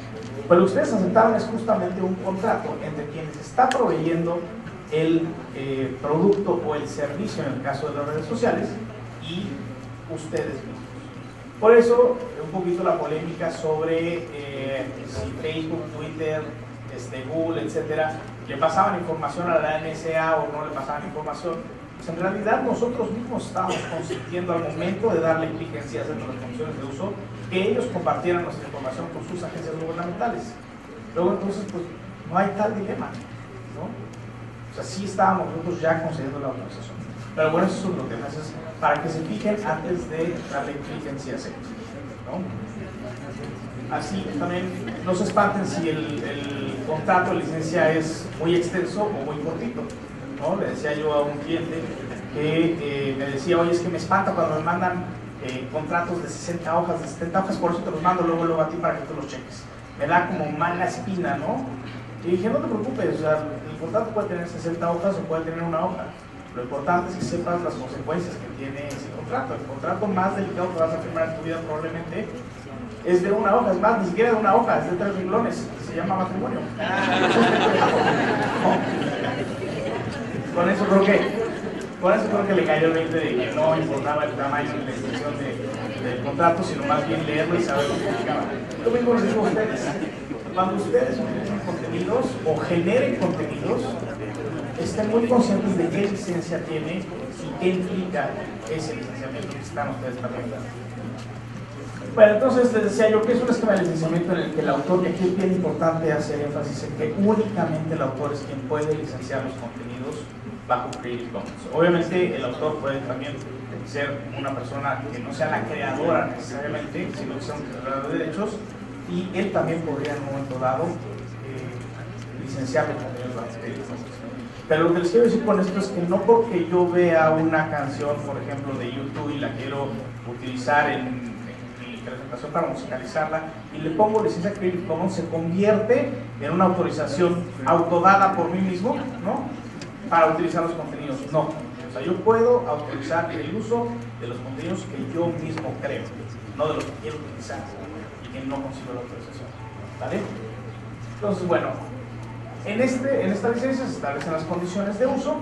pero ustedes aceptaron es justamente un contrato entre quienes está proveyendo el producto o el servicio en el caso de las redes sociales y ustedes mismos. Por eso, un poquito la polémica sobre si Facebook, Twitter, Google, etcétera, le pasaban información a la NSA o no le pasaban información. Pues en realidad nosotros mismos estábamos consintiendo al momento de darle clic en sí a las funciones de uso que ellos compartieran nuestra información con sus agencias gubernamentales. Luego entonces, pues no hay tal dilema, ¿no? O sea, sí estábamos nosotros ya concediendo la autorización. Pero bueno, eso es otro tema, eso es para que se fijen antes de darle clic en sí acepto, ¿no? Así también no se espanten si el contrato de licencia es muy extenso o muy cortito, ¿no? Le decía yo a un cliente que me decía, oye, es que me espanta cuando me mandan contratos de 60 hojas, de 70 hojas, por eso te los mando luego a ti para que tú los cheques. Me da como mala espina, ¿no? Y dije, no te preocupes, o sea, el contrato puede tener 60 hojas o puede tener una hoja. Lo importante es que sepas las consecuencias que tiene ese contrato. El contrato más delicado que vas a firmar en tu vida probablemente es de una hoja, es más, ni siquiera de una hoja, es de 3 renglones, se llama matrimonio. Con eso creo que le cayó el 20 de que no importaba el tamaño y la extensión del contrato, sino más bien leerlo y saber lo que significaba. Lo mismo les digo a ustedes, cuando ustedes utilicen contenidos o generen contenidos, estén muy conscientes de qué licencia tiene y qué implica ese licenciamiento que están ustedes también dando. Bueno, entonces les decía yo que es un esquema de licenciamiento en el que el autor, y aquí es bien importante hacer énfasis en que únicamente el autor es quien puede licenciar los contenidos bajo Creative Commons. Obviamente el autor puede también ser una persona que no sea la creadora necesariamente, sino que sea un creador de derechos, y él también podría en un momento dado licenciar los contenidos bajo Creative Commons. Pero lo que les quiero decir con esto es que no porque yo vea una canción, por ejemplo, de YouTube y la quiero utilizar en mi presentación para musicalizarla y le pongo licencia Creative Commons, se convierte en una autorización autodada por mí mismo, ¿no? Para utilizar los contenidos. No. O sea, yo puedo autorizar el uso de los contenidos que yo mismo creo, no de los que quiero utilizar y que no consigo la autorización. ¿Vale? Entonces, bueno, en esta licencia se establecen las condiciones de uso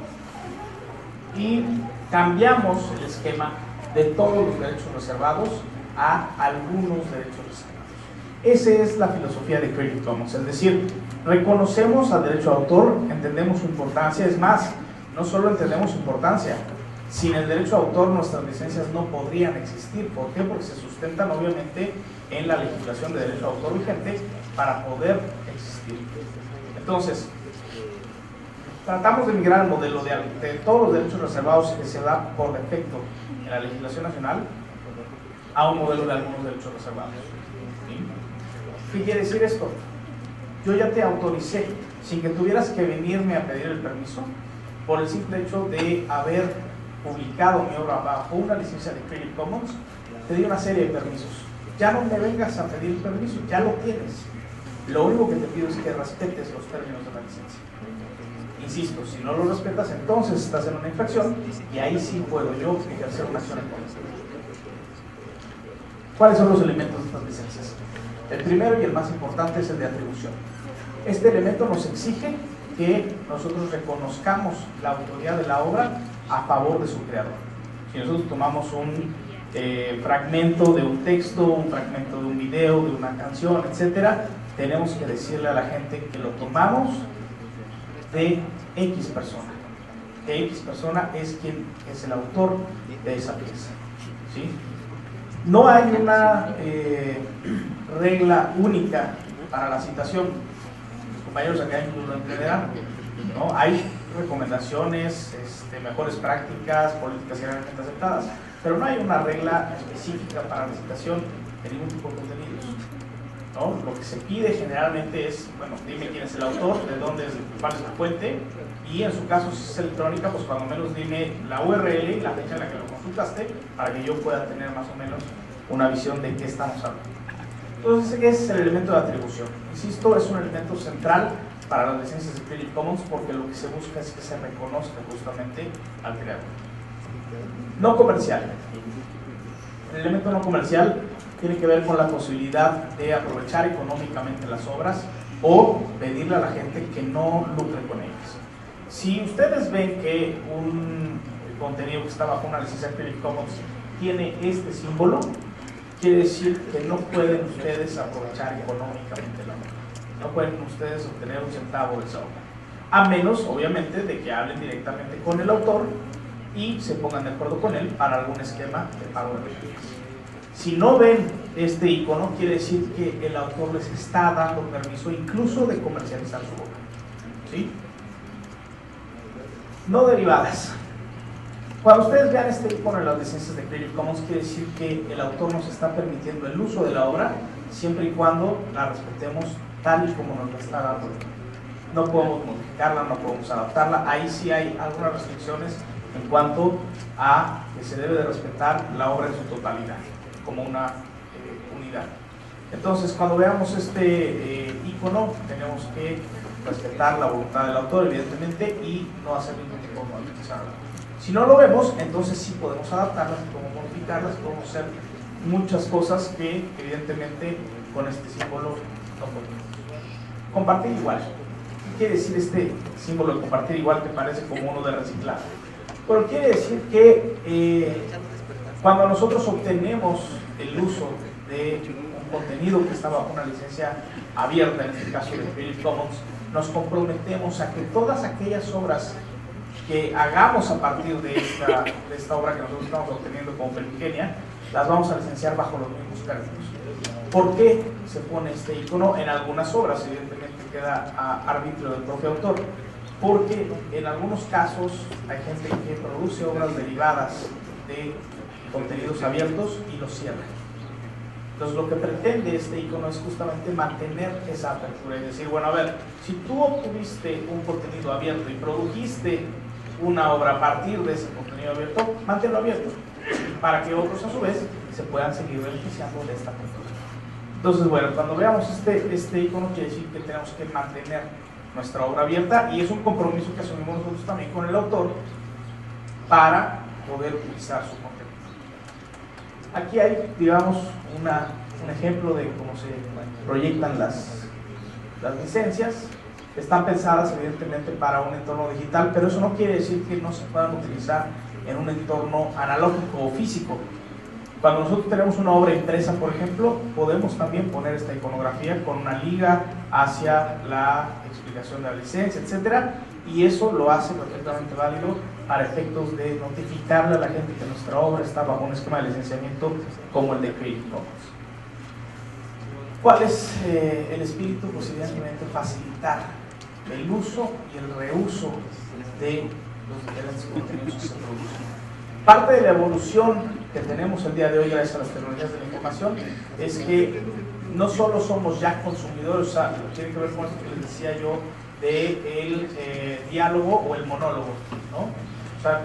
y cambiamos el esquema de todos los derechos reservados a algunos derechos reservados. Esa es la filosofía de Creative Commons, es decir, reconocemos al derecho de autor, entendemos su importancia, es más, no solo entendemos su importancia, sin el derecho de autor nuestras licencias no podrían existir. ¿Por qué? Porque se sustentan obviamente en la legislación de derecho de autor vigente para poder existir. Entonces, tratamos de migrar al modelo de todos los derechos reservados que se da por defecto en la legislación nacional a un modelo de algunos derechos reservados. ¿Sí? ¿Qué quiere decir esto? Yo ya te autoricé sin que tuvieras que venirme a pedir el permiso por el simple hecho de haber publicado mi obra bajo una licencia de Creative Commons. Te di una serie de permisos. Ya no me vengas a pedir permiso, ya lo tienes. Lo único que te pido es que respetes los términos de la licencia. Insisto, si no lo respetas, entonces estás en una infracción y ahí sí puedo yo ejercer una acción en contra. ¿Cuáles son los elementos de estas licencias? El primero y el más importante es el de atribución. Este elemento nos exige que nosotros reconozcamos la autoría de la obra a favor de su creador. Si nosotros tomamos un fragmento de un texto, un fragmento de un video, de una canción, etcétera, tenemos que decirle a la gente que lo tomamos de X persona. Que X persona es quien es el autor de esa pieza. ¿Sí? No hay una regla única para la citación. Los compañeros acá lo entenderán, ¿no? Hay recomendaciones, mejores prácticas, políticas generalmente aceptadas, pero no hay una regla específica para la citación de ningún tipo de contenidos, ¿no? Lo que se pide generalmente es, bueno, dime quién es el autor, de dónde es, cuál es la fuente, y en su caso si es electrónica, pues cuando menos dime la URL y la fecha en la que lo consultaste, para que yo pueda tener más o menos una visión de qué estamos hablando. Entonces ese es el elemento de atribución. Insisto, es un elemento central para las licencias de Creative Commons porque lo que se busca es que se reconozca justamente al creador. No comercial. El elemento no comercial tiene que ver con la posibilidad de aprovechar económicamente las obras o pedirle a la gente que no lucre con ellas. Si ustedes ven que un contenido que está bajo una licencia Creative Commons tiene este símbolo, quiere decir que no pueden ustedes aprovechar económicamente la obra. No pueden ustedes obtener un centavo de esa obra. A menos, obviamente, de que hablen directamente con el autor y se pongan de acuerdo con él para algún esquema de pago de regalías. Si no ven este icono, quiere decir que el autor les está dando permiso incluso de comercializar su obra. ¿Sí? No derivadas. Cuando ustedes vean este icono en las licencias de Creative Commons, quiere decir que el autor nos está permitiendo el uso de la obra siempre y cuando la respetemos tal y como nos la está dando. No podemos modificarla, no podemos adaptarla. Ahí sí hay algunas restricciones en cuanto a que se debe de respetar la obra en su totalidad, como una unidad. Entonces, cuando veamos este icono, tenemos que respetar la voluntad del autor, evidentemente, y no hacer ningún tipo de modificación. Si no lo vemos, entonces sí podemos adaptarlas, podemos modificarlas, podemos hacer muchas cosas que, evidentemente, con este símbolo no podemos. Compartir igual. ¿Qué quiere decir este símbolo de compartir igual que parece como uno de reciclado? Pero quiere decir que cuando nosotros obtenemos el uso de un contenido que está bajo una licencia abierta, en este caso de Creative Commons, nos comprometemos a que todas aquellas obras que hagamos a partir de esta obra que nosotros estamos obteniendo como Primigenia, las vamos a licenciar bajo los mismos términos. ¿Por qué se pone este icono? En algunas obras, evidentemente, queda a arbitrio del propio autor, porque en algunos casos hay gente que produce obras derivadas de contenidos abiertos y los cierra. Entonces, lo que pretende este icono es justamente mantener esa apertura y decir, bueno, a ver, si tú obtuviste un contenido abierto y produjiste una obra a partir de ese contenido abierto, manténlo abierto, para que otros a su vez se puedan seguir beneficiando de esta apertura. Entonces, bueno, cuando veamos este icono, quiere decir que tenemos que mantener nuestra obra abierta, y es un compromiso que asumimos nosotros también con el autor para poder utilizar su contenido. Aquí hay, digamos, un ejemplo de cómo se proyectan las licencias. Están pensadas evidentemente para un entorno digital, pero eso no quiere decir que no se puedan utilizar en un entorno analógico o físico. Cuando nosotros tenemos una obra impresa, por ejemplo, podemos también poner esta iconografía con una liga hacia la explicación de la licencia, etcétera, y eso lo hace perfectamente válido para efectos de notificarle a la gente que nuestra obra está bajo un esquema de licenciamiento como el de Creative Commons. ¿Cuál es el espíritu? Pues evidentemente facilitar el uso y el reuso de los diferentes contenidos que se producen. Parte de la evolución que tenemos el día de hoy gracias a las tecnologías de la información es que no solo somos ya consumidores, o sea, tiene que ver con esto que les decía yo del diálogo o el monólogo, ¿no? O sea,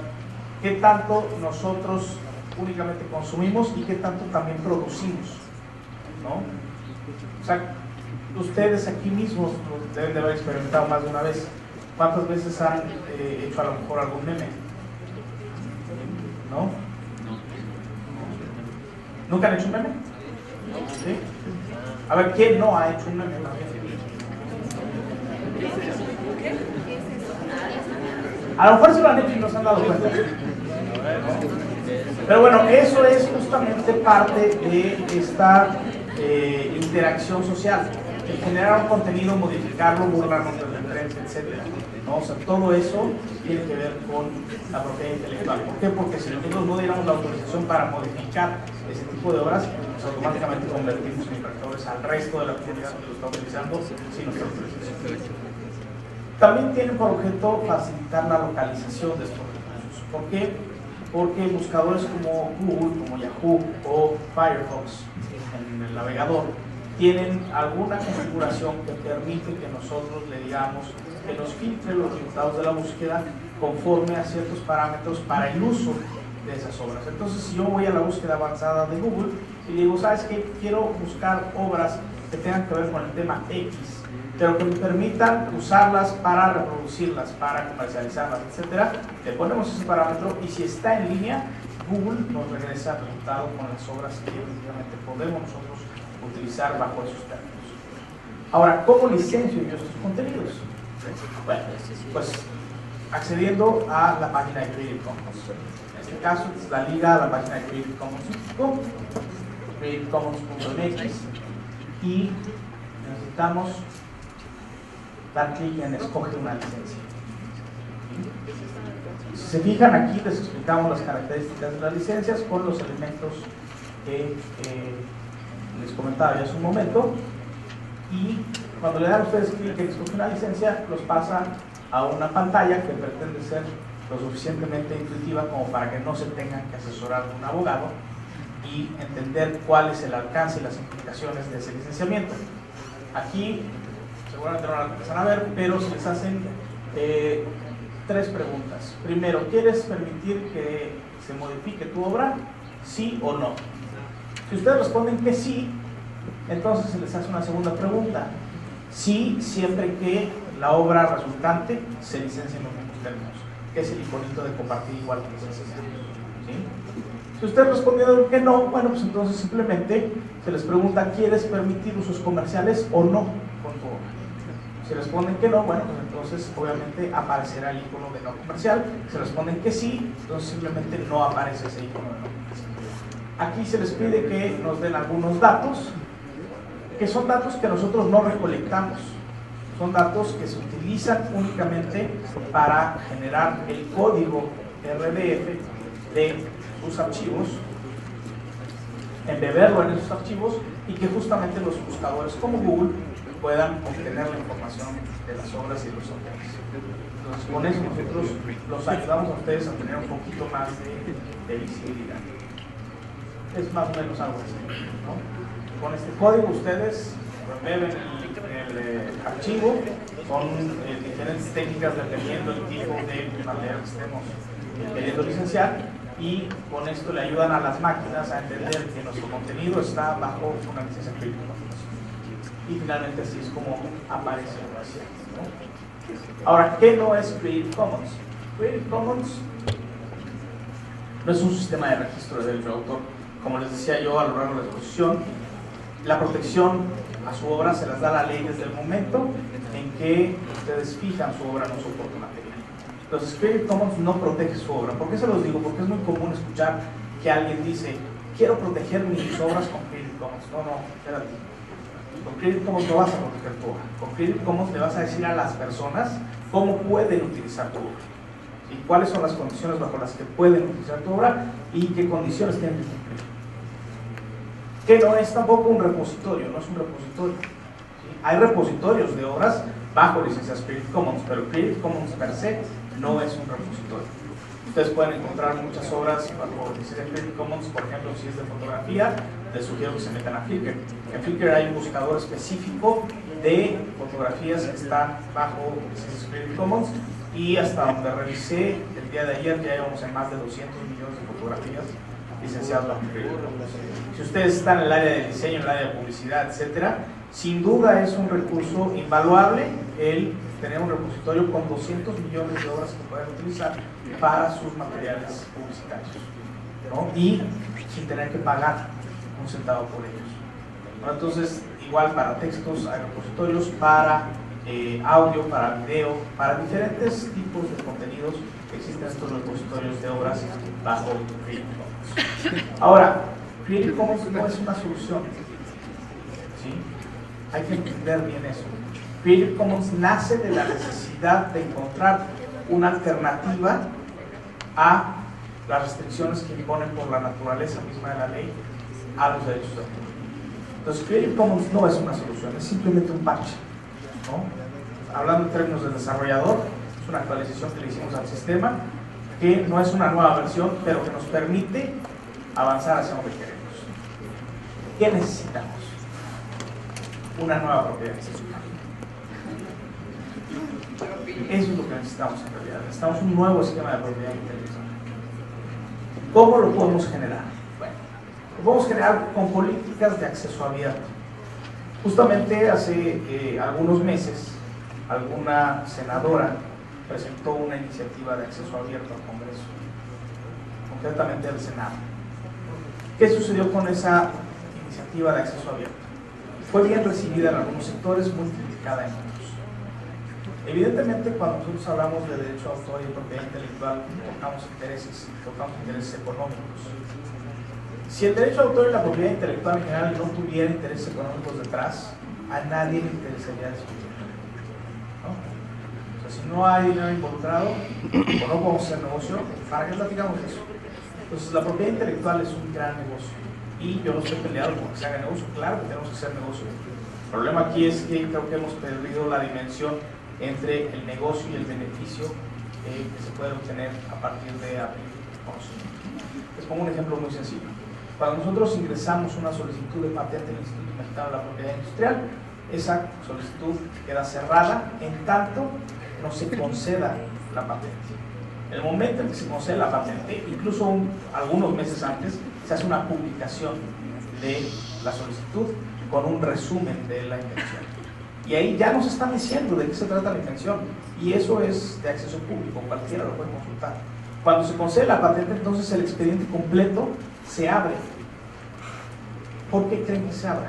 qué tanto nosotros únicamente consumimos y qué tanto también producimos, ¿no? O sea, ustedes aquí mismos deben de haber experimentado más de una vez. ¿Cuántas veces han hecho a lo mejor algún meme? ¿No? ¿Nunca han hecho un meme? ¿Sí? A ver, ¿quién no ha hecho un meme? A lo mejor se lo han hecho y no se han dado cuenta. Pero bueno, eso es justamente parte de esta interacción social, el generar un contenido, modificarlo, burlarnos de referencia, etc. ¿No? O sea, todo eso tiene que ver con la propiedad intelectual. ¿Por qué? Porque si nosotros no diéramos la autorización para modificar ese tipo de obras, pues automáticamente convertimos en infractores al resto de la comunidad que lo está utilizando sin nuestra autorización. También tiene por objeto facilitar la localización de estos recursos. ¿Por qué? Porque buscadores como Google, como Yahoo o Firefox en el navegador tienen alguna configuración que permite que nosotros le digamos que nos filtre los resultados de la búsqueda conforme a ciertos parámetros para el uso de esas obras. Entonces, si yo voy a la búsqueda avanzada de Google y digo, ¿sabes qué? Quiero buscar obras que tengan que ver con el tema X, pero que me permitan usarlas para reproducirlas, para comercializarlas, etcétera, le ponemos ese parámetro y si está en línea, Google nos regresa el resultado con las obras que efectivamente podemos nosotros utilizar bajo esos términos. Ahora, ¿cómo licencio yo estos contenidos? Bueno, pues accediendo a la página de Creative Commons. En este caso es la liga a la página de Creative Commons, creativecommons.mx, y necesitamos dar clic en escoge una licencia. Si se fijan aquí les explicamos las características de las licencias con los elementos que les comentaba ya hace un momento, y cuando le dan a ustedes clic en escoger una licencia los pasa a una pantalla que pretende ser lo suficientemente intuitiva como para que no se tengan que asesorar de un abogado y entender cuál es el alcance y las implicaciones de ese licenciamiento. Aquí seguramente no la empiezan a ver, pero se les hacen 3 preguntas. Primero, ¿quieres permitir que se modifique tu obra? ¿Sí o no? Si ustedes responden que sí, entonces se les hace una segunda pregunta. Sí, siempre que la obra resultante se licencie en los mismos términos, que es el iconito de compartir igual que licencia. ¿Sí? Si ustedes respondieron que no, bueno, pues entonces simplemente se les pregunta, ¿quieres permitir usos comerciales o no con tu obra? Si responden que no, bueno, pues entonces obviamente aparecerá el icono de no comercial. Si responden que sí, entonces simplemente no aparece ese icono de no comercial. Aquí se les pide que nos den algunos datos, que son datos que nosotros no recolectamos. Son datos que se utilizan únicamente para generar el código RDF de sus archivos, embeberlo en esos archivos y que justamente los buscadores como Google puedan obtener la información de las obras y de los autores. Entonces, con eso nosotros los ayudamos a ustedes a tener un poquito más de visibilidad. Es más o menos algo así, ¿no? Con este código ustedes embeben el archivo con diferentes técnicas dependiendo del tipo de material que estemos queriendo licenciar, y con esto le ayudan a las máquinas a entender que nuestro contenido está bajo una licencia Creative Commons. Y finalmente así es como aparece, ¿no? Ahora, ¿qué no es Creative Commons? Creative Commons no es un sistema de registro de derecho de autor. Como les decía yo a lo largo de la exposición, la protección a su obra se las da la ley desde el momento en que ustedes fijan su obra en un soporte material. Entonces, Creative Commons no protege su obra. ¿Por qué se los digo? Porque es muy común escuchar que alguien dice, quiero proteger mis obras con Creative Commons. No, espérate. Con Creative Commons no vas a proteger tu obra. Con Creative Commons le vas a decir a las personas cómo pueden utilizar tu obra y cuáles son las condiciones bajo las que pueden utilizar tu obra y qué condiciones tienen que cumplir. Que no es tampoco un repositorio, no es un repositorio. ¿Sí? Hay repositorios de obras bajo licencias Creative Commons, pero Creative Commons per se no es un repositorio. Ustedes pueden encontrar muchas obras bajo licencia Creative Commons, por ejemplo, si es de fotografía, les sugiero que se metan a Flickr. En Flickr hay un buscador específico de fotografías que están bajo licencias Creative Commons, y hasta donde revisé el día de ayer ya llevamos en más de 200 millones de fotografías licenciadas bajo Creative Commons. Si ustedes están en el área de diseño, en el área de publicidad, etcétera, sin duda es un recurso invaluable el tener un repositorio con 200 millones de obras que pueden utilizar para sus materiales publicitarios, ¿no? Y sin tener que pagar un centavo por ellos, ¿no? Entonces, igual para textos hay repositorios, para audio, para video, para diferentes tipos de contenidos existen estos repositorios de obras bajo Creative Commons. Ahora, Creative Commons no es una solución, ¿sí? Hay que entender bien eso. Creative Commons nace de la necesidad de encontrar una alternativa a las restricciones que imponen por la naturaleza misma de la ley a los derechos de autor. Entonces, Creative Commons no es una solución, es simplemente un parche, ¿no? Hablando en términos del desarrollador, es una actualización que le hicimos al sistema, que no es una nueva versión, pero que nos permite avanzar hacia donde queremos. ¿Qué necesitamos? Una nueva propiedad intelectual. Eso es lo que necesitamos en realidad. Necesitamos un nuevo esquema de propiedad intelectual. ¿Cómo lo podemos generar? Bueno, lo podemos generar con políticas de acceso abierto. Justamente hace algunos meses, alguna senadora presentó una iniciativa de acceso abierto al Congreso, concretamente al Senado. ¿Qué sucedió con esa iniciativa de acceso abierto? Fue bien recibida en algunos sectores, muy criticada en otros. Evidentemente, cuando nosotros hablamos de derecho de autor y de propiedad intelectual, tocamos intereses económicos. Si el derecho de autor y la propiedad intelectual en general no tuviera intereses económicos detrás, a nadie le interesaría discutir, ¿no? O sea, si no hay dinero involucrado o no podemos hacer negocio, ¿para qué platicamos de eso? Entonces, la propiedad intelectual es un gran negocio y yo no estoy peleado porque se haga negocio. Claro que tenemos que hacer negocio. El problema aquí es que creo que hemos perdido la dimensión entre el negocio y el beneficio que se puede obtener a partir de abrir conocimiento. Les pongo un ejemplo muy sencillo. Cuando nosotros ingresamos una solicitud de patente al Instituto Mexicano de la Propiedad Industrial, esa solicitud queda cerrada en tanto no se conceda la patente. En el momento en que se concede la patente, incluso algunos meses antes, se hace una publicación de la solicitud con un resumen de la intención. Y ahí ya nos están diciendo de qué se trata la intención, y eso es de acceso público, cualquiera lo puede consultar. Cuando se concede la patente, entonces el expediente completo se abre. ¿Por qué creen que se abra?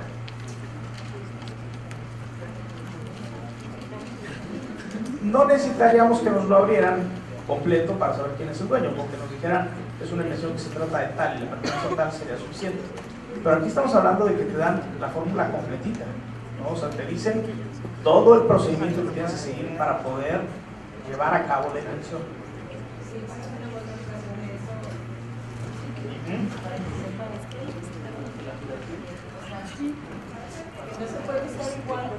No necesitaríamos que nos lo abrieran completo para saber quién es el dueño, porque nos dijeran es una inversión que se trata de tal y la pertenencia tal sería suficiente. Pero aquí estamos hablando de que te dan la fórmula completita, ¿no? O sea, te dicen todo el procedimiento que tienes que seguir para poder llevar a cabo la inversión. No se puede usar igual.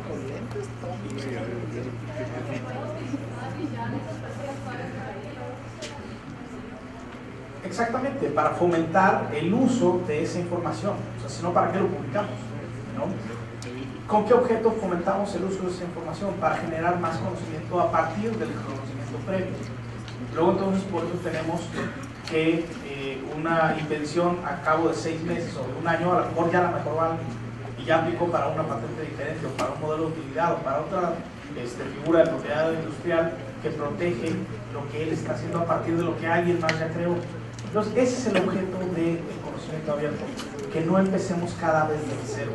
Exactamente, para fomentar el uso de esa información. O sea, si no, ¿para qué lo publicamos? ¿No? ¿Con qué objeto fomentamos el uso de esa información? Para generar más conocimiento a partir del conocimiento previo. Luego entonces por eso tenemos que una invención a cabo de 6 meses o de un año, a lo mejor ya la mejor y ya aplicó para una patente diferente o para un modelo de utilidad o para otra figura de propiedad industrial que protege lo que él está haciendo a partir de lo que alguien más ya creó. Entonces ese es el objeto del conocimiento abierto, que no empecemos cada vez desde cero.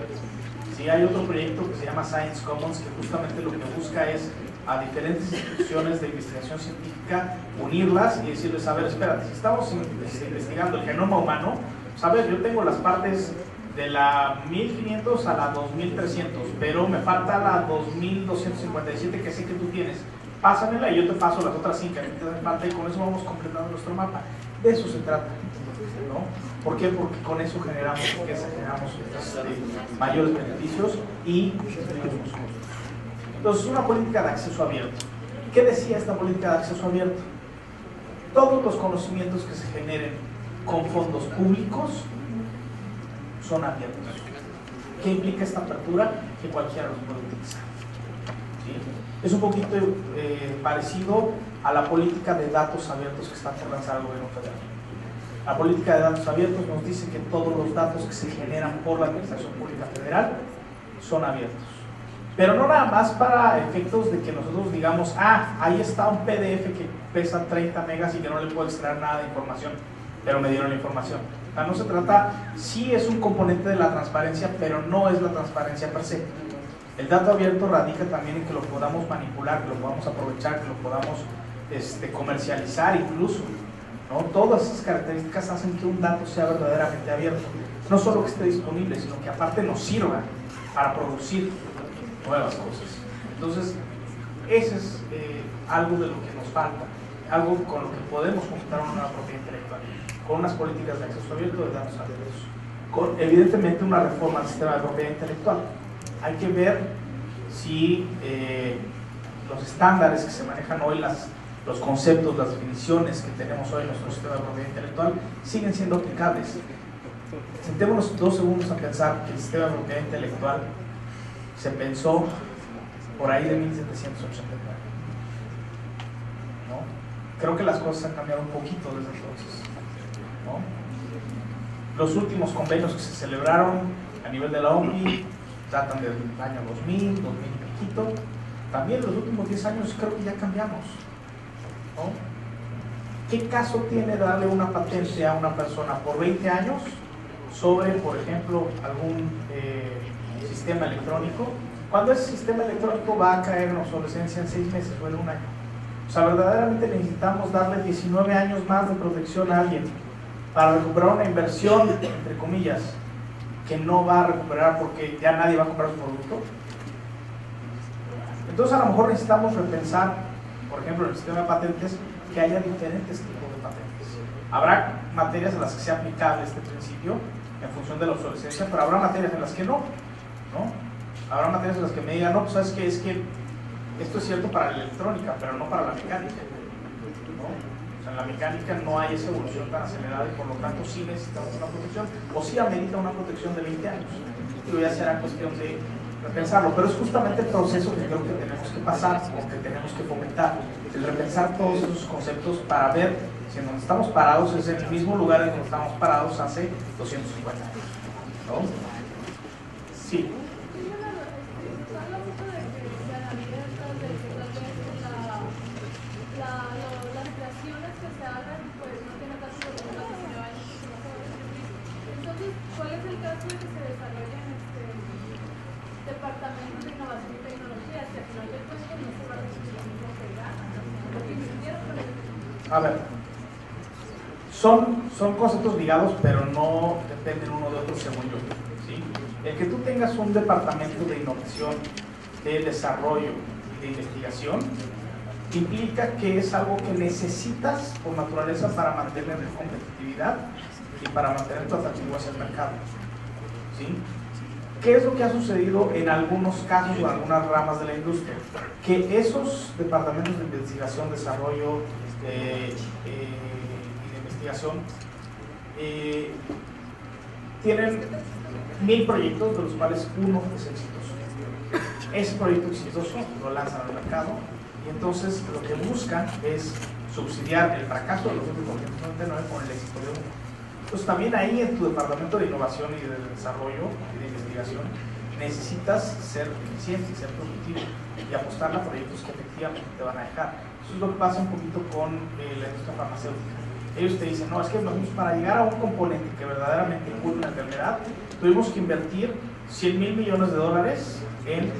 Sí, hay otro proyecto que se llama Science Commons, que justamente lo que busca es a diferentes instituciones de investigación científica unirlas y decirles, a ver, espérate, si estamos investigando el genoma humano, sabes, yo tengo las partes de la 1500 a la 2300, pero me falta la 2257 que sé que tú tienes. Pásamela y yo te paso las otras 5 que a mí te dan falta, y con eso vamos completando nuestro mapa. De eso se trata, ¿no? ¿Por qué? Porque con eso generamos riqueza, generamos mayores beneficios y disminuimos costos. Entonces, una política de acceso abierto. ¿Qué decía esta política de acceso abierto? Todos los conocimientos que se generen con fondos públicos son abiertos. ¿Qué implica esta apertura? Que cualquiera los puede utilizar. ¿Sí? Es un poquito parecido a la política de datos abiertos que está por lanzar el gobierno federal. La política de datos abiertos nos dice que todos los datos que se generan por la Administración Pública Federal son abiertos. Pero no nada más para efectos de que nosotros digamos, ahí está un PDF que pesa 30 megas y que no le puedo extraer nada de información, pero me dieron la información. O sea, no se trata, sí es un componente de la transparencia, pero no es la transparencia per se. El dato abierto radica también en que lo podamos manipular, que lo podamos aprovechar, que lo podamos comercializar incluso, ¿no? Todas esas características hacen que un dato sea verdaderamente abierto. No solo que esté disponible, sino que aparte nos sirva para producir nuevas cosas. Entonces, ese es algo de lo que nos falta, algo con lo que podemos completar una nueva propiedad intelectual, con unas políticas de acceso abierto de datos abiertos, con evidentemente una reforma al sistema de propiedad intelectual. Hay que ver si los estándares que se manejan hoy, los conceptos, las definiciones que tenemos hoy en nuestro sistema de propiedad intelectual siguen siendo aplicables. Sentémonos 2 segundos a pensar que el sistema de propiedad intelectual se pensó por ahí de 1789, ¿no? Creo que las cosas han cambiado un poquito desde entonces, ¿no? Los últimos convenios que se celebraron a nivel de la OMPI datan del año 2000 y piquito. También los últimos 10 años creo que ya cambiamos, ¿no? ¿Qué caso tiene darle una patente a una persona por 20 años sobre, por ejemplo, algún sistema electrónico, cuando ese sistema electrónico va a caer en obsolescencia en 6 meses o en 1 año? O sea, verdaderamente necesitamos darle 19 años más de protección a alguien para recuperar una inversión, entre comillas, que no va a recuperar porque ya nadie va a comprar su producto. Entonces a lo mejor necesitamos repensar, por ejemplo, en el sistema de patentes, que haya diferentes tipos de patentes. Habrá materias en las que sea aplicable este principio en función de la obsolescencia, pero habrá materias en las que no, ¿no? Habrá materias en las que me digan, no, pues sabes que es que esto es cierto para la electrónica, pero no para la mecánica, En la mecánica no hay esa evolución tan acelerada y por lo tanto sí necesitamos una protección, o sí amerita una protección de 20 años. Pero ya será cuestión de repensarlo, pero es justamente el proceso que creo que tenemos que pasar o que tenemos que fomentar, el repensar todos esos conceptos para ver si en donde estamos parados es en el mismo lugar en donde estamos parados hace 250 años, ¿no? Sí. ¿Cuál es el caso de que se desarrollen departamentos de innovación y tecnología? Si al final del cuento no se va a recibir lo mismo que ganan, lo que invirtieron con el... A ver, son conceptos ligados, pero no dependen uno de otro, según yo, ¿sí? El que tú tengas un departamento de innovación, de desarrollo y de investigación implica que es algo que necesitas por naturaleza para mantener tu competitividad y para mantener tu atractivo hacia el mercado, ¿sí? ¿Qué es lo que ha sucedido en algunos casos o en algunas ramas de la industria? Que esos departamentos de investigación, desarrollo y de investigación tienen 1000 proyectos, de los cuales uno es exitoso. Ese proyecto exitoso lo lanzan al mercado y entonces lo que buscan es subsidiar el fracaso de los otros 999 con el éxito de uno. Entonces también ahí en tu departamento de innovación y de desarrollo y de investigación necesitas ser eficiente y ser productivo y apostar a proyectos que efectivamente te van a dejar. Eso es lo que pasa un poquito con la industria farmacéutica. Ellos te dicen, no, es que para llegar a un componente que verdaderamente cure una enfermedad, tuvimos que invertir $100,000 millones en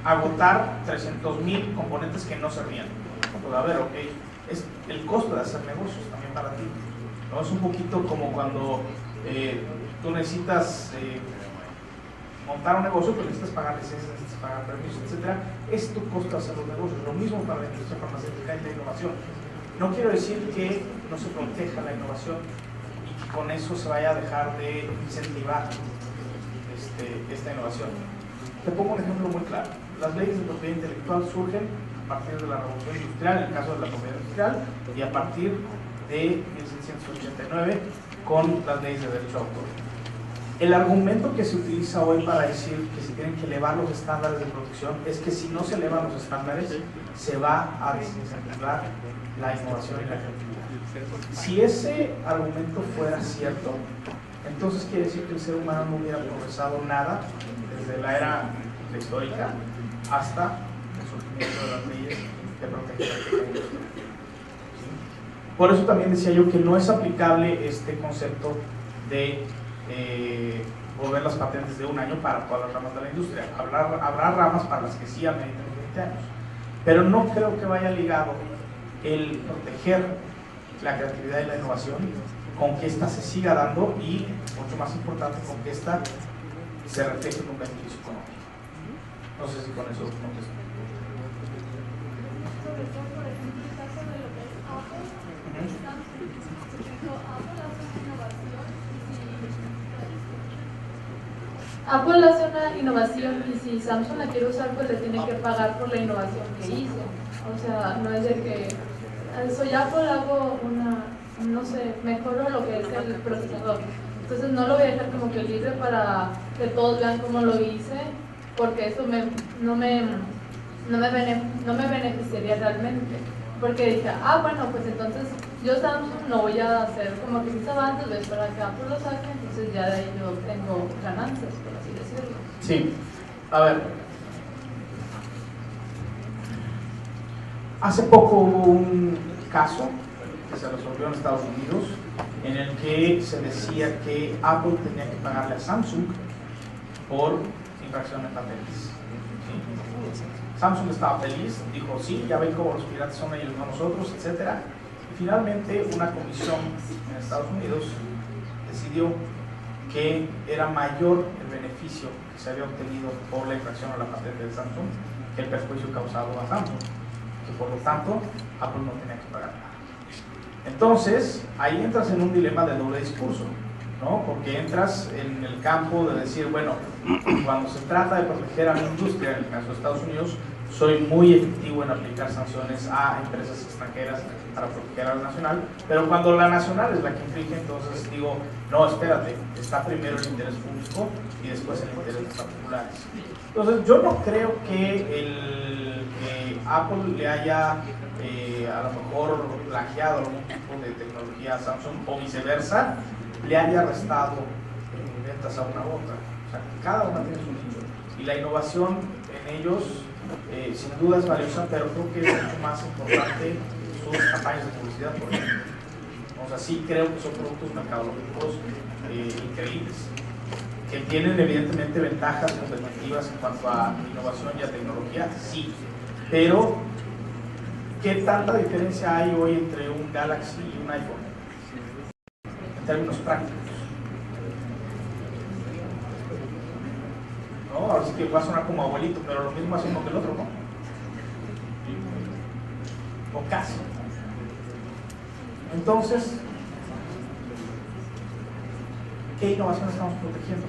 agotar 300,000 componentes que no servían. Pues a ver, ok, es el costo de hacer negocios también para ti. ¿No? Es un poquito como cuando tú necesitas montar un negocio, pues necesitas pagar licencias, necesitas pagar permisos, etc. Es tu costo de hacer los negocios. Lo mismo para la industria farmacéutica y la innovación. No quiero decir que no se proteja la innovación y que con eso se vaya a dejar de incentivar esta innovación. Te pongo un ejemplo muy claro. Las leyes de propiedad intelectual surgen a partir de la revolución industrial, en el caso de la propiedad industrial, y a partir de 1689 con las leyes de derecho de autor. El argumento que se utiliza hoy para decir que se tienen que elevar los estándares de protección es que si no se elevan los estándares se va a desincentivar la innovación y la creatividad. Si ese argumento fuera cierto, entonces quiere decir que el ser humano no hubiera progresado nada desde la era prehistórica hasta el surgimiento de las leyes que protegen la tecnología. Por eso también decía yo que no es aplicable este concepto de volver las patentes de un año para todas las ramas de la industria. Habrá ramas para las que sí ameritan 20 años, pero no creo que vaya ligado el proteger la creatividad y la innovación con que ésta se siga dando y, mucho más importante, con que ésta se refleje en un beneficio económico. No sé si con eso contesto. Sobre todo, por ejemplo, el caso de lo que es Apple, Samsung, por ejemplo, Apple hace una innovación Apple hace una innovación y si Samsung la quiere usar, pues le tiene que pagar por la innovación que hizo. O sea, no es de que soy Apple, hago no sé, mejoro lo que es el procesador. Entonces no lo voy a dejar como que libre para que todos vean cómo lo hice, porque eso no me beneficiaría realmente. Porque dije, bueno, pues entonces yo Samsung no voy a hacer como que mis avances, voy a esperar a que Apple lo saque, entonces ya de ahí yo tengo ganancias, por así decirlo. Sí, a ver. Hace poco hubo un caso que se resolvió en Estados Unidos en el que se decía que Apple tenía que pagarle a Samsung por infracción de patentes. ¿Sí? Samsung estaba feliz, dijo sí, ya ven cómo los piratas son ellos, no nosotros, etc. Y finalmente una comisión en Estados Unidos decidió que era mayor el beneficio que se había obtenido por la infracción a la patente de Samsung que el perjuicio causado a Samsung, que por lo tanto Apple no tenía que pagar nada. Entonces, ahí entras en un dilema de doble discurso, ¿no? Porque entras en el campo de decir, bueno, cuando se trata de proteger a mi industria, en el caso de Estados Unidos, soy muy efectivo en aplicar sanciones a empresas extranjeras para proteger a la nacional, pero cuando la nacional es la que infringe, entonces digo, no, espérate, está primero el interés público y después el interés de los particulares. Entonces yo no creo que Apple le haya a lo mejor plagiado algún tipo de tecnología a Samsung o viceversa, le haya restado ventas a una u otra. O sea, cada una tiene su nicho y la innovación en ellos sin duda es valiosa, pero creo que es mucho más importante sus campañas de publicidad, por ejemplo. O sea, sí creo que son productos mercadológicos increíbles, que tienen evidentemente ventajas competitivas en cuanto a innovación y a tecnología, sí, pero ¿qué tanta diferencia hay hoy entre un Galaxy y un iPhone? En términos prácticos. ¿No? Ahora sí que va a sonar como abuelito, pero lo mismo hace uno que el otro, ¿no? O casi. Entonces, ¿qué innovación estamos protegiendo?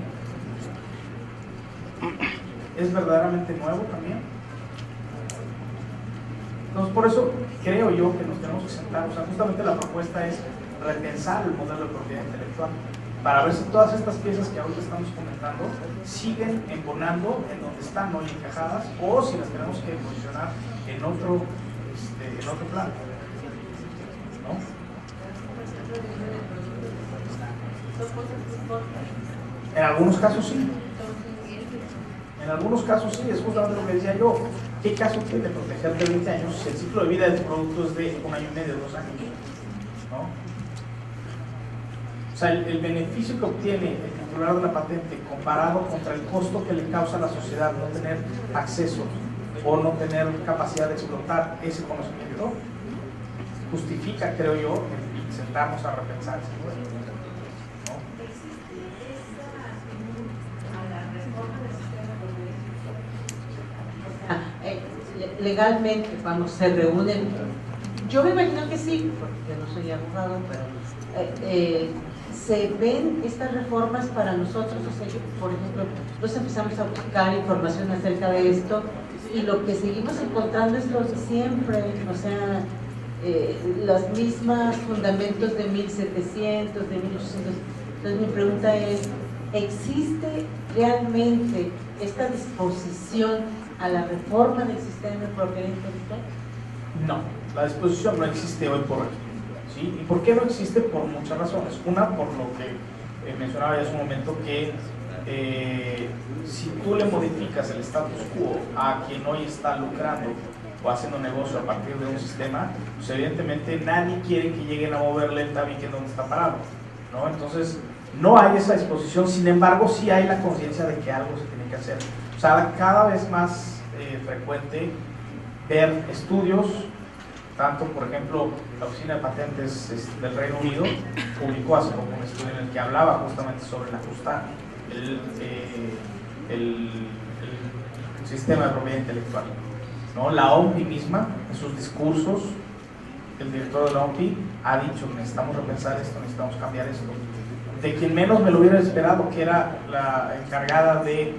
¿Es verdaderamente nuevo también? Entonces, por eso creo yo que nos tenemos que sentar, o sea, justamente la propuesta es repensar el modelo de propiedad intelectual, para ver si todas estas piezas que ahorita estamos comentando siguen embonando en donde están hoy encajadas, o si las tenemos que posicionar en otro plano, ¿no? En algunos casos sí. En algunos casos sí, es justamente lo que decía yo. ¿Qué caso tiene proteger de 20 años si el ciclo de vida del producto es de 1 año y medio, 2 años? ¿No? O sea, el beneficio que obtiene el titular de la patente comparado contra el costo que le causa a la sociedad no tener acceso o no tener capacidad de explotar ese conocimiento, justifica, creo yo, el sentarnos a repensar ese modelo. Legalmente, vamos, se reúnen. Yo me imagino que sí, porque no soy abogado, pero se ven estas reformas para nosotros. O sea, por ejemplo, nos empezamos a buscar información acerca de esto y lo que seguimos encontrando es lo de siempre, o sea, los mismos fundamentos de 1700, de 1800. Entonces mi pregunta es, ¿existe realmente esta disposición a la reforma del sistema de propiedad intelectual? No, la disposición no existe hoy por hoy, ¿sí? ¿Y por qué no existe? Por muchas razones. Una, por lo que mencionaba ya hace un momento, que si tú le modificas el status quo a quien hoy está lucrando o haciendo negocio a partir de un sistema, pues evidentemente nadie quiere que lleguen a moverle el tabique donde está parado, ¿no? Entonces no hay esa disposición, sin embargo sí hay la conciencia de que algo se tiene que hacer. O sea, cada vez más frecuente ver estudios, tanto por ejemplo la Oficina de Patentes del Reino Unido publicó hace poco un estudio en el que hablaba justamente sobre el ajustar el sistema de propiedad intelectual, ¿no? La OMPI misma, en sus discursos, el director de la OMPI ha dicho que necesitamos repensar esto, necesitamos cambiar esto. De quien menos me lo hubiera esperado, que era la encargada de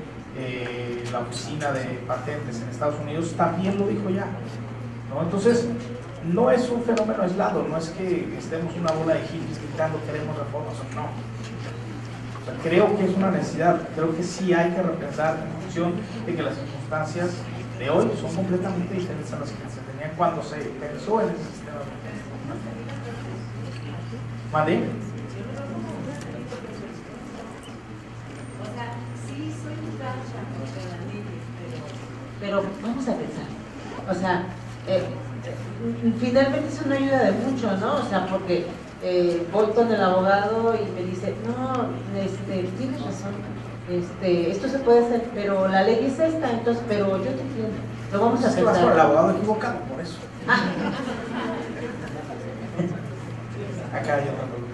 la oficina de patentes en Estados Unidos, también lo dijo ya, ¿no? Entonces no es un fenómeno aislado, no es que estemos una bola de hippies gritando queremos reformas, no. O sea, creo que es una necesidad, creo que sí hay que repensar en función de que las circunstancias de hoy son completamente diferentes a las que se tenían cuando se pensó en el sistema. ¿Vale? Pero vamos a pensar, o sea, finalmente eso no ayuda de mucho, ¿no? O sea, porque voy con el abogado y me dice, no, tienes razón, esto se puede hacer, pero la ley es esta, entonces, pero yo te entiendo, lo vamos a pensar. Vas con el abogado equivocado, por eso. Acá hay otra pregunta.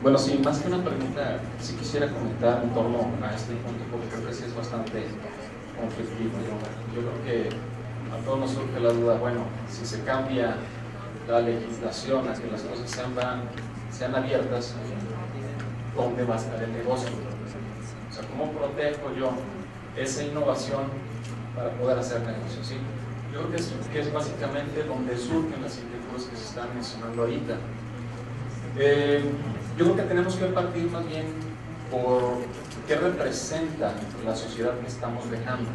Bueno, sí, más que una pregunta, sí quisiera comentar en torno a este punto, porque creo que sí es bastante conflictivo. Yo creo que a todos nos surge la duda, bueno, si se cambia la legislación a que las cosas sean abiertas, ¿dónde va a estar el negocio? O sea, ¿cómo protejo yo esa innovación para poder hacer negocio? ¿Sí? Yo creo que es básicamente donde surgen las inquietudes que se están mencionando ahorita. Yo creo que tenemos que partir más bien por qué representa la sociedad que estamos dejando.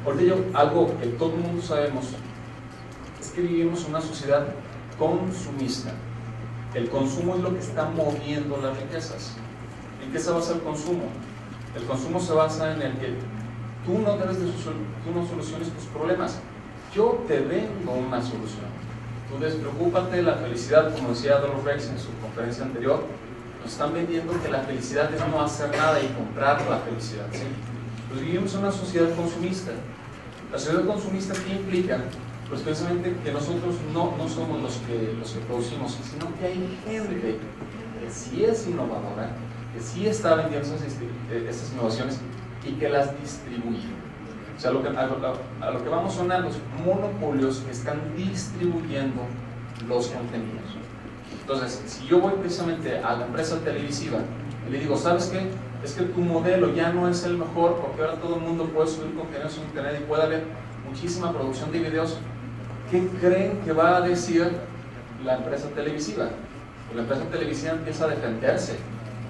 Ahorita algo que todo el mundo sabemos es que vivimos en una sociedad consumista. El consumo es lo que está moviendo las riquezas. ¿En qué se basa el consumo? El consumo se basa en el que tú no soluciones tus problemas, yo te vendo una solución. Tú despreocúpate de la felicidad, como decía Dolores Rex en su conferencia anterior. Nos están vendiendo que la felicidad es no hacer nada y comprar la felicidad, ¿sí? Pues vivimos en una sociedad consumista. La sociedad consumista, ¿qué implica? Pues precisamente que nosotros no somos los que producimos, sino que hay gente que sí es innovadora, que sí está vendiendo esas innovaciones y que las distribuye. O sea, a lo que vamos son a los monopolios que están distribuyendo los contenidos. Entonces, si yo voy precisamente a la empresa televisiva y le digo, ¿sabes qué? Es que tu modelo ya no es el mejor porque ahora todo el mundo puede subir contenidos en internet y puede haber muchísima producción de videos. ¿Qué creen que va a decir la empresa televisiva? Pues la empresa televisiva empieza a defenderse,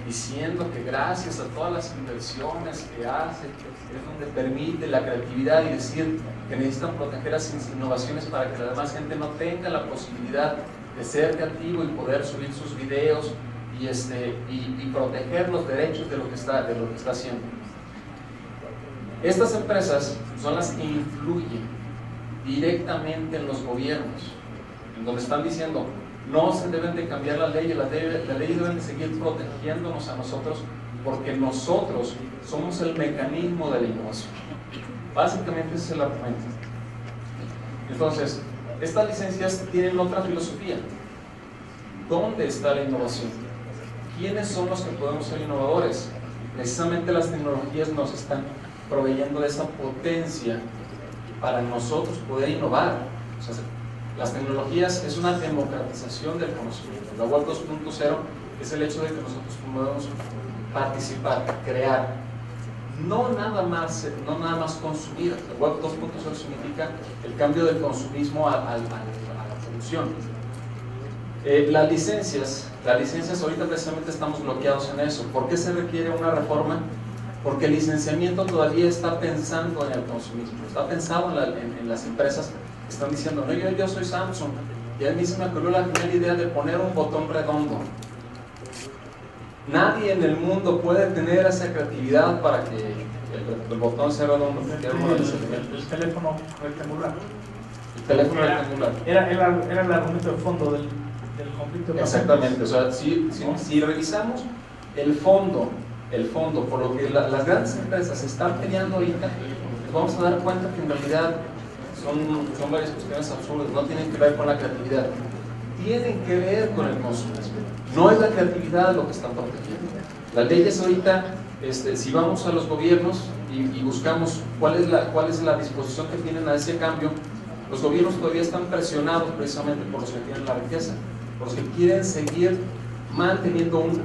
diciendo que gracias a todas las inversiones que hace, es donde permite la creatividad, y decir que necesitan proteger las innovaciones para que la demás gente no tenga la posibilidad de ser creativo y poder subir sus videos y proteger los derechos de lo que está haciendo. Estas empresas son las que influyen directamente en los gobiernos, en donde están diciendo no se deben de cambiar las leyes deben de seguir protegiéndonos a nosotros porque nosotros somos el mecanismo de la innovación. Básicamente ese es el argumento. Entonces, estas licencias tienen otra filosofía. ¿Dónde está la innovación? ¿Quiénes son los que podemos ser innovadores? Precisamente las tecnologías nos están proveyendo de esa potencia para nosotros poder innovar. O sea, las tecnologías es una democratización del conocimiento. La Web 2.0 es el hecho de que nosotros podemos participar, crear, no nada más consumir. La Web 2.0 significa el cambio del consumismo a la producción. Las licencias ahorita precisamente estamos bloqueados en eso. ¿Por qué se requiere una reforma? Porque el licenciamiento todavía está pensando en el consumismo, está pensado en las empresas que están diciendo, no, yo soy Samsung, y a mí se me ocurrió la primera idea de poner un botón redondo. Nadie en el mundo puede tener esa creatividad para que el botón sea redondo. El teléfono rectangular. El teléfono rectangular. Era el argumento de fondo del conflicto. Exactamente, o sea, si revisamos el fondo, por lo que las grandes empresas están peleando ahorita, nos vamos a dar cuenta que en realidad son varias cuestiones absurdas, no tienen que ver con la creatividad, tienen que ver con el consumismo. No es la creatividad lo que están protegiendo. Las leyes ahorita, si vamos a los gobiernos y buscamos cuál es la disposición que tienen a ese cambio, los gobiernos todavía están presionados precisamente por los que tienen la riqueza, por los que quieren seguir manteniendo un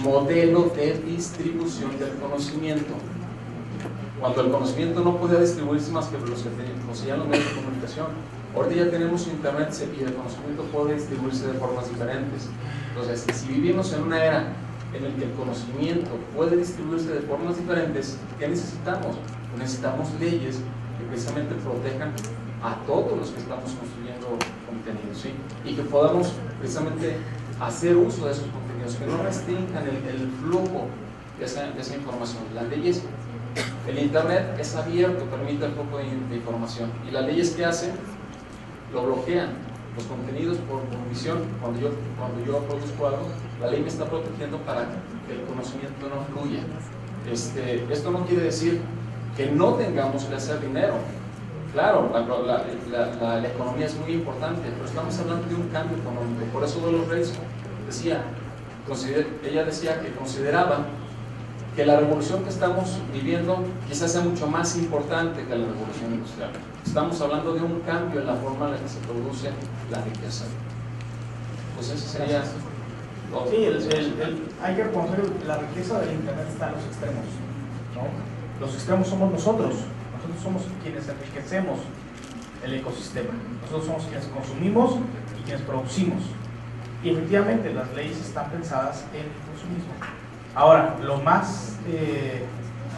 modelo de distribución del conocimiento, cuando el conocimiento no podía distribuirse más que por los que poseían los medios de comunicación. Ahorita ya tenemos internet y el conocimiento puede distribuirse de formas diferentes. Entonces, si vivimos en una era en la que el conocimiento puede distribuirse de formas diferentes, ¿qué necesitamos? Necesitamos leyes que precisamente protejan a todos los que estamos construyendo contenidos, ¿sí? Y que podamos precisamente hacer uso de esos contenidos, que no restrinjan el flujo de esa información. Las leyes, el internet es abierto, permite el flujo de información, y las leyes que hacen lo bloquean. Los contenidos por omisión, cuando yo produzco algo, la ley me está protegiendo para que el conocimiento no fluya. Esto no quiere decir que no tengamos que hacer dinero. Claro, la economía es muy importante, pero estamos hablando de un cambio económico. Por eso Dolores Rex ella decía que consideraba que la revolución que estamos viviendo quizás sea mucho más importante que la revolución industrial. Estamos hablando de un cambio en la forma en la que se produce la riqueza. Pues eso sería... Sí, hay que reconocer que la riqueza del internet está en los extremos, ¿no? Los extremos somos nosotros somos quienes enriquecemos el ecosistema. Nosotros somos quienes consumimos y quienes producimos. Y efectivamente las leyes están pensadas en el consumismo. Ahora, lo más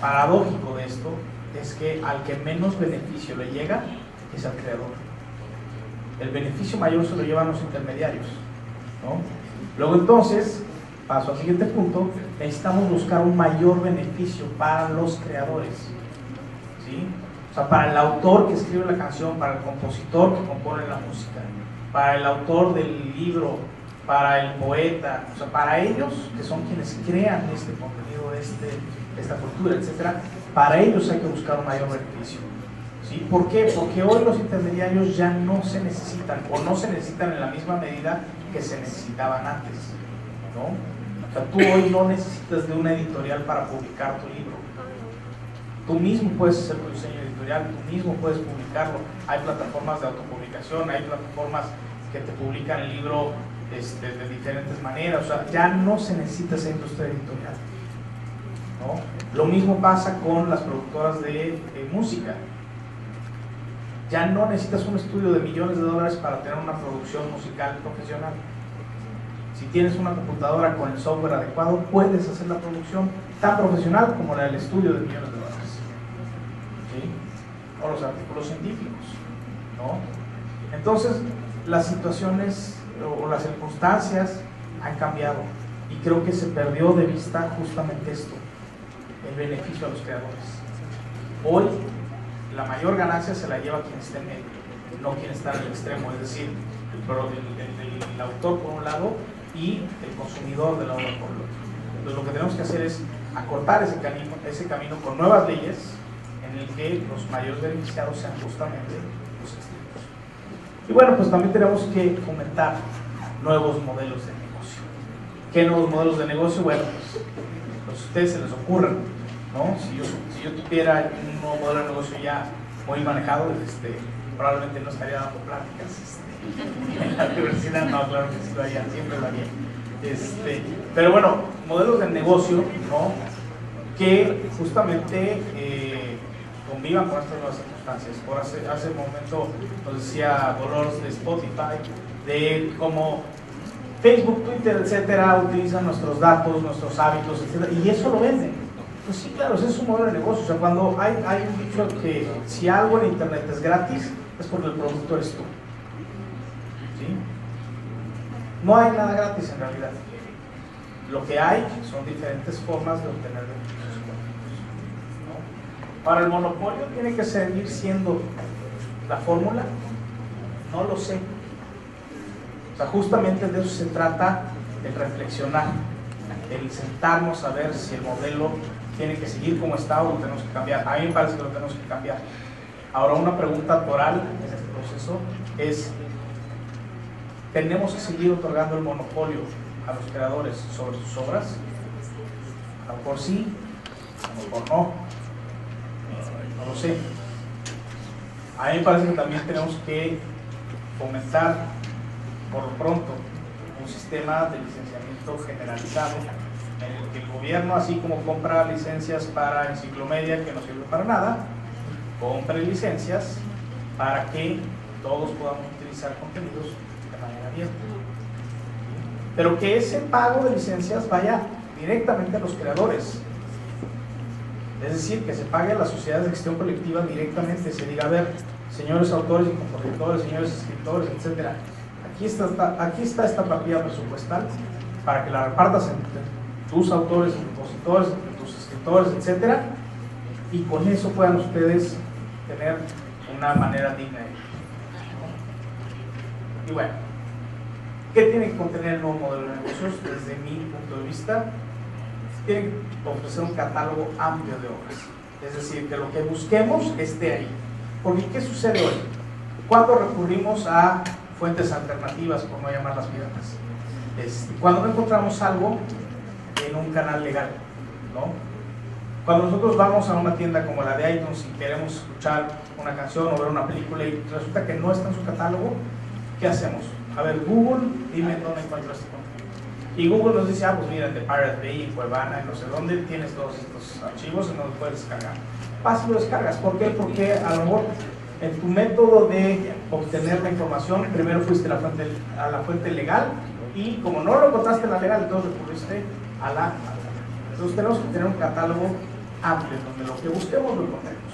paradójico de esto es que al que menos beneficio le llega es al creador. El beneficio mayor se lo llevan los intermediarios, ¿no? Luego entonces, paso al siguiente punto, necesitamos buscar un mayor beneficio para los creadores, ¿sí? O sea, para el autor que escribe la canción, para el compositor que compone la música, para el autor del libro, para el poeta, o sea, para ellos que son quienes crean este contenido, esta cultura, etcétera, para ellos hay que buscar un mayor beneficio, ¿sí? ¿Por qué? Porque hoy los intermediarios ya no se necesitan, o no se necesitan en la misma medida que se necesitaban antes, ¿no? O sea, tú hoy no necesitas de una editorial para publicar tu libro. Tú mismo puedes hacer tu diseño editorial, tú mismo puedes publicarlo. Hay plataformas de autopublicación, hay plataformas que te publican el libro de diferentes maneras. O sea, ya no se necesita esa industria editorial, ¿no? Lo mismo pasa con las productoras de música. Ya no necesitas un estudio de millones de dólares para tener una producción musical profesional. Si tienes una computadora con el software adecuado, puedes hacer la producción tan profesional como la del estudio de millones de dólares, ¿sí? O los artículos científicos, ¿no? Entonces, las situaciones o las circunstancias han cambiado y creo que se perdió de vista justamente esto, el beneficio a los creadores. Hoy, la mayor ganancia se la lleva quien está en medio, no quien está en el extremo, es decir, el autor por un lado y el consumidor de la obra por el otro. Entonces lo que tenemos que hacer es acortar ese camino con nuevas leyes en el que los mayores beneficiados sean justamente los extremos. Y bueno, pues también tenemos que fomentar nuevos modelos de negocio. ¿Qué nuevos modelos de negocio? Bueno, pues a ustedes se les ocurren, ¿no? Si yo tuviera un nuevo modelo de negocio ya muy manejado, probablemente no estaría dando pláticas en la universidad. No, claro que sí lo haría, siempre lo haría. Pero bueno, modelos de negocio, ¿no? Que justamente convivan con estas nuevas circunstancias. Por hace un momento nos decía Dolores de Spotify de cómo Facebook, Twitter, etcétera, utilizan nuestros datos, nuestros hábitos, etcétera, y eso lo venden. Pues sí, claro, ese es un modelo de negocio. O sea, cuando hay un dicho que si algo en internet es gratis, es porque el producto eres tú, ¿sí? No hay nada gratis en realidad. Lo que hay son diferentes formas de obtener beneficios económicos, ¿no? Para el monopolio tiene que seguir siendo la fórmula, no lo sé. O sea, justamente de eso se trata, de reflexionar, el sentarnos a ver si el modelo tiene que seguir como está o lo tenemos que cambiar. A mí me parece que lo tenemos que cambiar. Ahora, una pregunta toral en este proceso es: ¿tenemos que seguir otorgando el monopolio a los creadores sobre sus obras? A lo mejor sí, a lo mejor no, no lo sé. A mí me parece que también tenemos que fomentar por lo pronto un sistema de licenciamiento generalizado en el que el gobierno, así como compra licencias para enciclomedia que no sirve para nada, compre licencias para que todos podamos utilizar contenidos de manera abierta. Pero que ese pago de licencias vaya directamente a los creadores. Es decir, que se pague a las sociedades de gestión colectiva directamente, se diga: a ver, señores autores y compositores, señores escritores, etcétera, aquí está esta partida presupuestal para que la repartas entre tus autores y compositores, entre tus escritores, etcétera, y con eso puedan ustedes tener una manera digna de vivir, ¿no? Y bueno, ¿qué tiene que contener el nuevo modelo de negocios? Desde mi punto de vista, tiene que ofrecer un catálogo amplio de obras, es decir, que lo que busquemos esté ahí. Porque ¿qué sucede hoy? Cuando recurrimos a fuentes alternativas, por no llamarlas piratas, cuando no encontramos algo en un canal legal, ¿no? Cuando nosotros vamos a una tienda como la de iTunes y queremos escuchar una canción o ver una película y resulta que no está en su catálogo, ¿qué hacemos? A ver, Google, dime dónde encuentras este contenido. Y Google nos dice: ah, pues mira, de Pirate Bay, en Cuevana, en no sé dónde, tienes todos estos archivos en donde puedes descargar. Vas y lo descargas. ¿Por qué? Porque a lo mejor En tu método de obtener la información, primero fuiste a la fuente legal, y como no lo encontraste en la legal, entonces recurriste a la. Entonces tenemos que tener un catálogo amplio, donde lo que busquemos lo encontremos,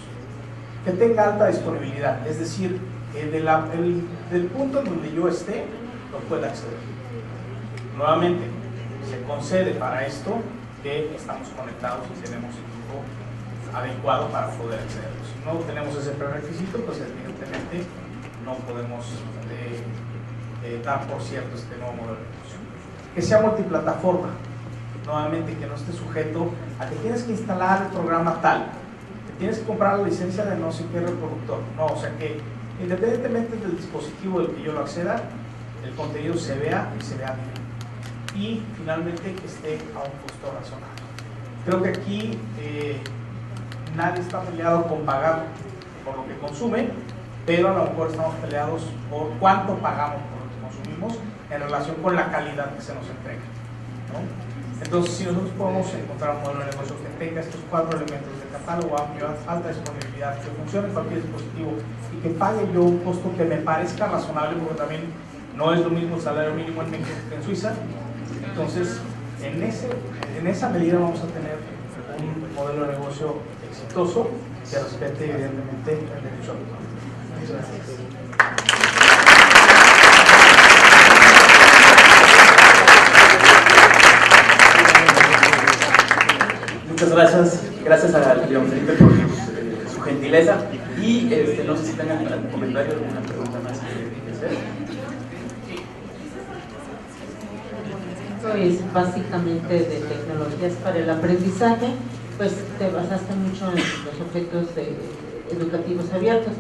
que tenga alta disponibilidad, es decir, del punto en donde yo esté, lo pueda acceder. Nuevamente, se concede para esto que estamos conectados y tenemos equipo adecuado para poder acceder. Si no tenemos ese prerequisito, pues evidentemente no podemos dar por cierto este nuevo modelo de negocio. Que sea multiplataforma, nuevamente que no esté sujeto a que tienes que instalar el programa tal, que tienes que comprar la licencia de no sé qué reproductor, no, o sea que independientemente del dispositivo del que yo lo acceda, el contenido se vea y se vea bien. Y finalmente que esté a un costo razonable. Creo que aquí nadie está peleado con pagar por lo que consume, pero a lo mejor estamos peleados por cuánto pagamos por lo que consumimos en relación con la calidad que se nos entrega, ¿no? Entonces, si nosotros podemos encontrar un modelo de negocio que tenga estos 4 elementos de catálogo amplio, alta disponibilidad, que funcione en cualquier dispositivo y que pague yo un costo que me parezca razonable, porque también no es lo mismo el salario mínimo en México que en Suiza. Entonces, en esa medida vamos a tener un modelo de negocio exitoso que respete evidentemente el derecho autor. Muchas gracias. Muchas gracias. Gracias a León Felipe por su gentileza. Y no sé si tengan algún comentario, alguna pregunta más que hacer. Esto es básicamente de tecnologías para el aprendizaje, pues te basaste mucho en los objetos educativos abiertos.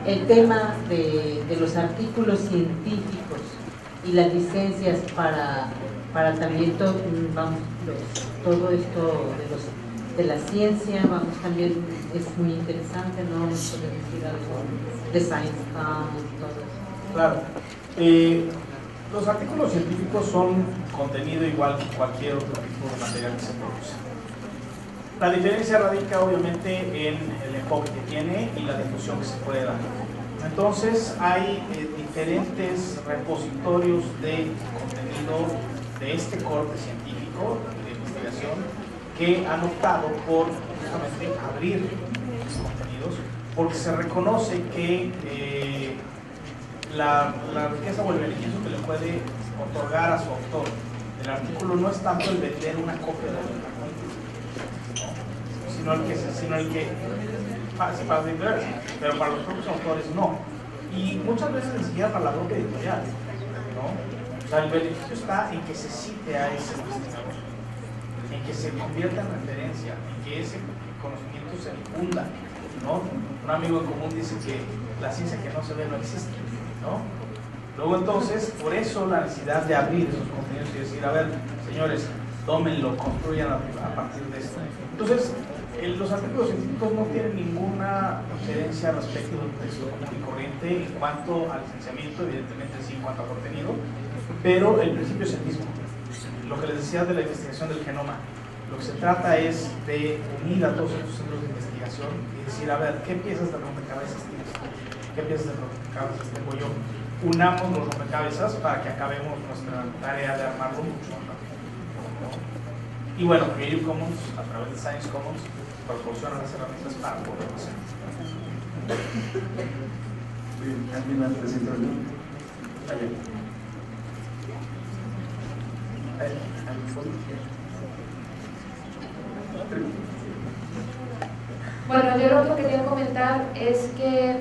El tema de los artículos científicos y las licencias para también todo esto de la ciencia, vamos, también es muy interesante, ¿no? Puedes decir algo de ScienceCom y todo eso. Claro. Los artículos científicos son contenido igual que cualquier otro tipo de material que se produce. La diferencia radica obviamente en el enfoque que tiene y la difusión que se puede dar. Entonces hay diferentes repositorios de contenido de este corte científico de investigación que han optado por justamente abrir esos contenidos, porque se reconoce que la riqueza o el beneficio que le puede otorgar a su autor el artículo no es tanto el vender una copia de la sino el que para los editoriales, pero para los propios autores no, y muchas veces ni siquiera para la propia editorial, ¿no? O sea, el beneficio está en que se cite a ese investigador, en que se convierta en referencia, en que ese conocimiento se difunda, ¿no? Un amigo en común dice que la ciencia que no se ve no existe, ¿no? Luego entonces, por eso la necesidad de abrir esos contenidos y decir, a ver, señores, tómenlo, construyan a partir de esto. Entonces, los artículos científicos no tienen ninguna referencia respecto del texto común y corriente en cuanto al licenciamiento, evidentemente sí en cuanto a contenido, pero el principio es el mismo. Lo que les decía de la investigación del genoma, lo que se trata es de unir a todos estos centros de investigación y decir, a ver, ¿qué piezas de rompecabezas tienes tú? ¿Qué piezas de rompecabezas tengo yo? Unamos los rompecabezas para que acabemos nuestra tarea de armarlo mucho más rápido. Y bueno, Creative Commons, a través de Science Commons, proporciona las herramientas para poderlo hacer. ¿Alguien más presenta algo? Bueno, yo lo que quería comentar es que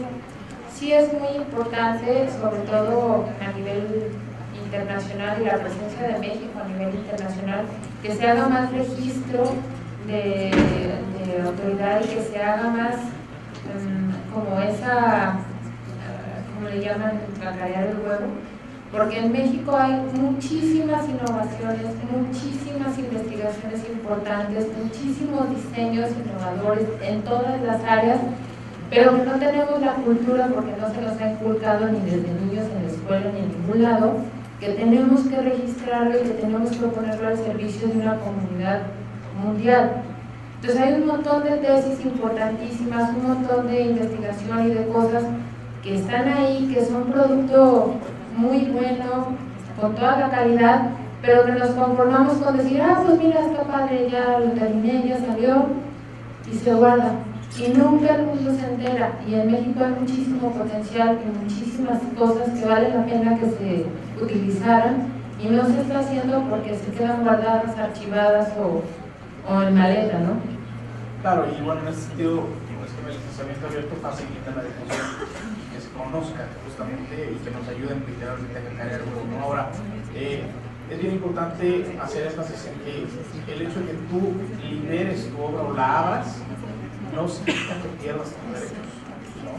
sí es muy importante, sobre todo a nivel internacional y la presencia de México a nivel internacional, que se haga más registro de autoridad y que se haga más como esa, como le llaman, la calidad del huevo, porque en México hay muchísimas innovaciones, muchísimas investigaciones importantes, muchísimos diseños innovadores en todas las áreas, pero que no tenemos la cultura porque no se nos ha inculcado ni desde niños en la escuela ni en ningún lado, que tenemos que registrarlo y que tenemos que ponerlo al servicio de una comunidad mundial. Entonces hay un montón de tesis importantísimas, un montón de investigación y de cosas que están ahí, que son un producto muy bueno, con toda la calidad, pero que nos conformamos con decir, ah, pues mira, está padre, ya lo terminé, ya salió, y se guarda. Y nunca el mundo se entera. Y en México hay muchísimo potencial y muchísimas cosas que vale la pena que se utilizaran, y no se está haciendo porque se quedan guardadas, archivadas o en maleta, ¿no? Claro, y bueno, en ese sentido, el licenciamiento abierto facilita la difusión, que se conozca justamente y que nos ayuden literalmente a generar algo, ¿no? Ahora, es bien importante hacer énfasis en que el hecho de que tú liberes tu obra o la abras no significa que pierdas tus derechos, ¿no?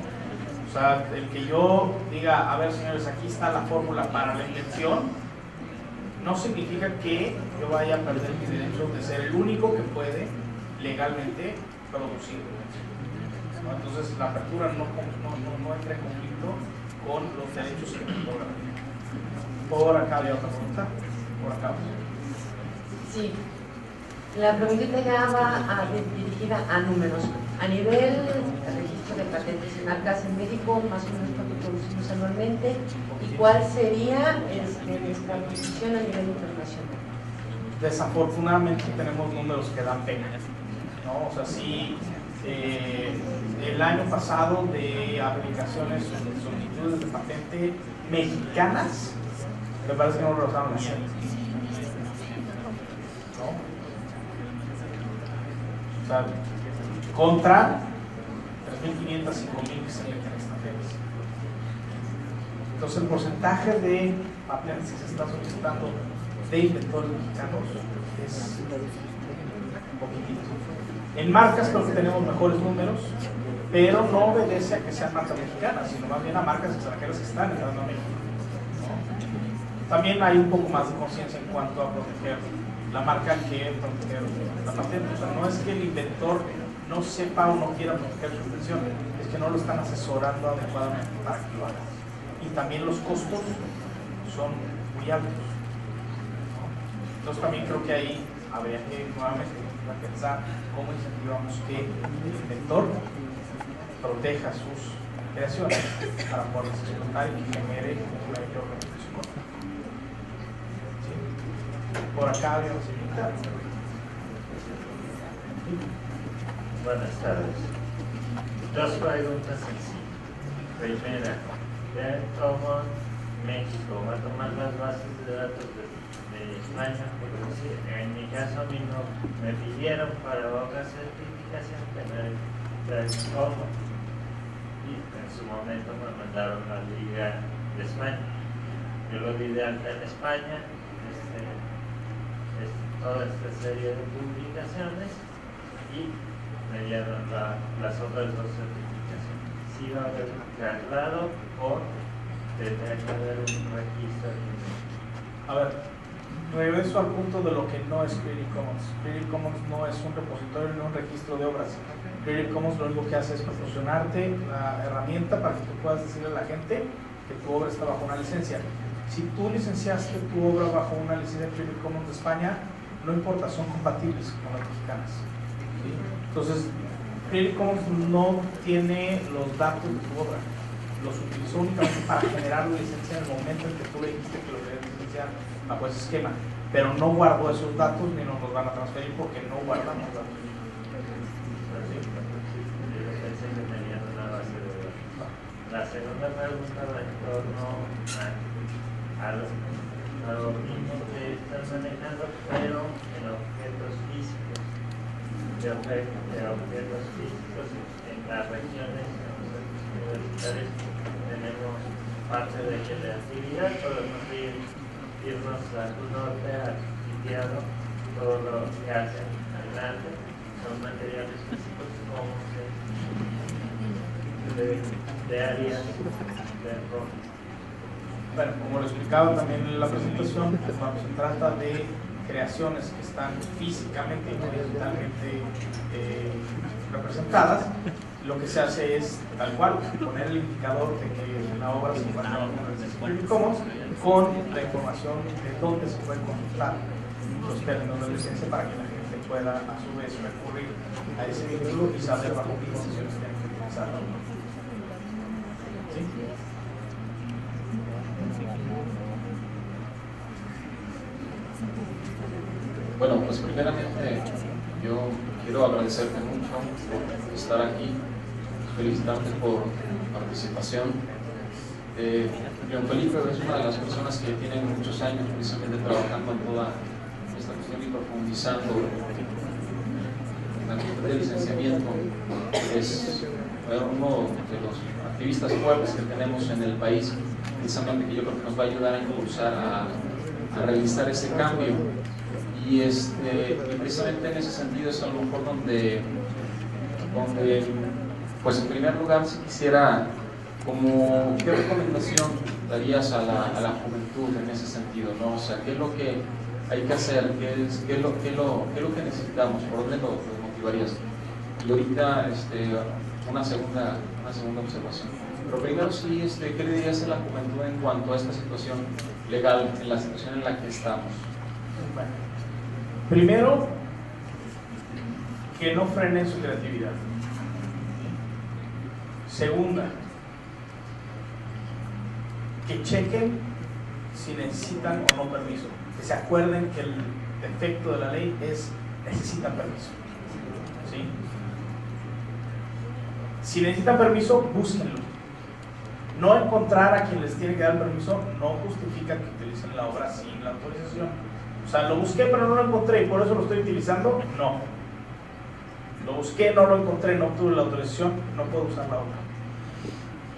O sea, el que yo diga, a ver señores, aquí está la fórmula para la invención, no significa que yo vaya a perder mis derechos de ser el único que puede legalmente producir, ¿no? Entonces la apertura no entra en conflicto con los derechos que me cobran. Por acá había otra pregunta. Por acá. Sí, la preguntita ya va dirigida a números. A nivel registro de patentes y marcas en México, más o menos cuánto producimos anualmente, y cuál sería nuestra posición a nivel internacional. Desafortunadamente tenemos números que dan pena, ¿no? O sea, sí, el año pasado de aplicaciones o solicitudes de patente mexicanas, me parece que no rebasaron las 100, ¿no? O sea, contra 3.500, 5.000 que se meten extranjeros. Entonces el porcentaje de patentes que se está solicitando de inventores mexicanos es un poquitito. En marcas creo que tenemos mejores números, pero no obedece a que sean marcas mexicanas, sino más bien a marcas extranjeras que están entrando a México, ¿no? También hay un poco más de conciencia en cuanto a proteger la marca que proteger la patente. O sea, no es que el inventor no sepa o no quiera proteger su invención, es que no lo están asesorando adecuadamente para que lo haga. Y también los costos son muy altos, ¿no? Entonces también creo que ahí habría que nuevamente pensar cómo incentivamos que el inventor proteja sus creaciones para poderlas explotar y que genere un mayor beneficio económico. ¿Sí? Por acá había una señorita. Buenas tardes. Dos preguntas sencillas. Primera, ver cómo México va a tomar las bases de datos de España, porque en mi caso a mí no me pidieron para otra certificación tener cómo, y en su momento me mandaron la Liga de España. Yo lo di de alta en España, toda esta serie de publicaciones, y me dieron las otras dos certificaciones. Si va a haber un traslado o tendría que haber un registro. A ver, regreso al punto de lo que no es Creative Commons. Creative Commons no es un repositorio ni un registro de obras. Creative Commons lo único que hace es proporcionarte la herramienta para que tú puedas decirle a la gente que tu obra está bajo una licencia. Si tú licenciaste tu obra bajo una licencia de Creative Commons de España, no importa, son compatibles con las mexicanas, ¿sí? Entonces, Creative Commons no tiene los datos de tu obra, los utilizó únicamente para generar la licencia en el momento en que tú le dijiste que lo querías licenciar bajo ese esquema, pero no guardó esos datos ni nos los van a transferir porque no guardamos datos. La segunda pregunta va en torno a lo mismo que estás manejando, pero en objetos físicos, de objetos físicos en las regiones, en los centros universitarios, tenemos parte de creatividad, podemos irnos al norte, al sitiado, todo lo que hacen al norte son materiales físicos como de áreas de rojo. Bueno, como lo explicaba también en la presentación, cuando se trata de creaciones que están físicamente y no digitalmente representadas, lo que se hace es tal cual poner el indicador de que la obra se encuentra en Creative Commons con la información de dónde se pueden consultar los términos de licencia para que la gente pueda a su vez recurrir a ese vínculo y saber bajo qué condiciones tienen que utilizarlo. ¿Sí? Bueno, pues primeramente yo quiero agradecerte mucho por estar aquí, felicitarte por tu participación. John Felipe es una de las personas que tienen muchos años precisamente trabajando en toda esta cuestión y profundizando en la cuestión del licenciamiento. Es uno de los activistas fuertes que tenemos en el país, precisamente, que yo creo que nos va a ayudar a impulsar a realizar ese cambio. Y precisamente en ese sentido es a lo mejor donde pues en primer lugar si quisiera, como, ¿qué recomendación darías a la juventud en ese sentido, ¿no? O sea, ¿qué es lo que hay que hacer? ¿Qué es lo que necesitamos? ¿Por dónde lo motivarías? Y ahorita una segunda observación. Pero primero sí, ¿qué le dirías a la juventud en cuanto a esta situación legal, en la situación en la que estamos? Bueno, primero, que no frenen su creatividad. Segunda, que chequen si necesitan o no permiso. Que se acuerden que el defecto de la ley es necesitan permiso. ¿Sí? Si necesitan permiso, búsquenlo. No encontrar a quien les tiene que dar permiso no justifica que utilicen la obra sin la autorización. O sea, lo busqué pero no lo encontré y por eso lo estoy utilizando. No. Lo busqué, no lo encontré, no obtuve la autorización, no puedo usar la obra.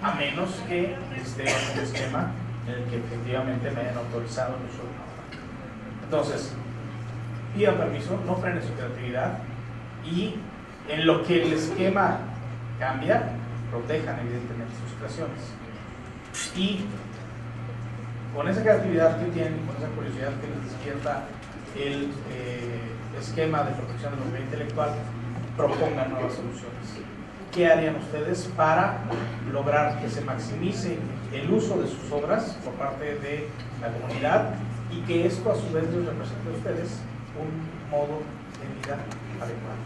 A menos que esté en un esquema en el que efectivamente me hayan autorizado el uso de la obra. Entonces, pidan permiso, no frenen su creatividad y en lo que el esquema cambia, protejan evidentemente sus creaciones. Y con esa creatividad que tienen, con esa curiosidad que les despierta el esquema de protección de la propiedad intelectual, propongan nuevas soluciones. ¿Qué harían ustedes para lograr que se maximice el uso de sus obras por parte de la comunidad y que esto a su vez les represente a ustedes un modo de vida adecuado?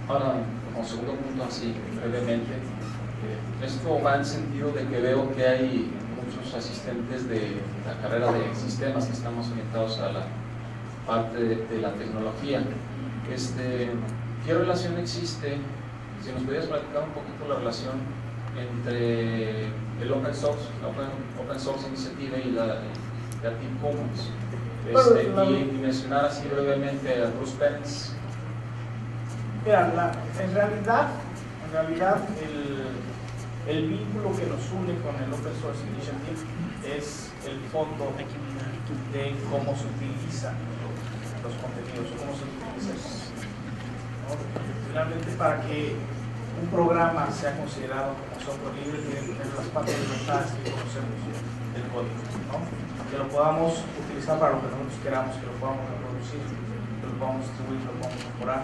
Ahora, como segundo punto, así brevemente, esto va en sentido de que veo que hay muchos asistentes de la carrera de sistemas que estamos orientados a la parte de la tecnología. ¿Qué relación existe? Si nos pudieras platicar un poquito la relación entre el Open Source Initiative y la Creative Commons, y mencionar así brevemente a Bruce Perens. Mira, en realidad el vínculo que nos une con el Open Source Initiative es el fondo de cómo se utilizan los contenidos, cómo se utilizan. ¿No? Finalmente, para que un programa sea considerado como software libre, tiene que tener las partes libertades que conocemos del código, ¿no? Que lo podamos utilizar para lo que nosotros queramos, que lo podamos reproducir, que lo podamos distribuir, que lo podamos mejorar,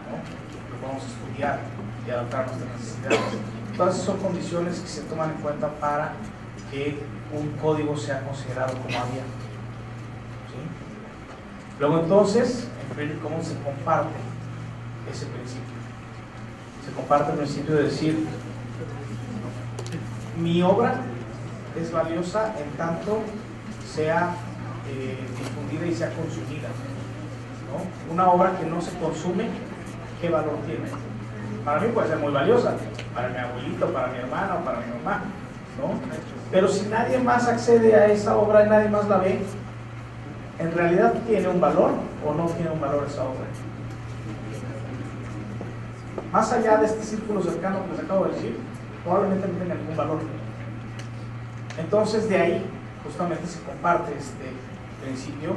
¿no? Que lo podamos estudiar y adaptar a nuestras necesidades. Todas esas son condiciones que se toman en cuenta para que un código sea considerado como abierto. ¿Sí? Luego entonces, en Creative Commons se comparte ese principio. Se comparte el principio de decir, mi obra es valiosa en tanto sea difundida y sea consumida, ¿no? Una obra que no se consume, ¿qué valor tiene? Para mí puede ser muy valiosa, para mi abuelito, para mi hermana o para mi mamá, ¿no? Pero si nadie más accede a esa obra y nadie más la ve, ¿en realidad tiene un valor o no tiene un valor esa obra? Más allá de este círculo cercano que les acabo de decir, probablemente no tenga ningún valor. Entonces de ahí justamente se comparte este principio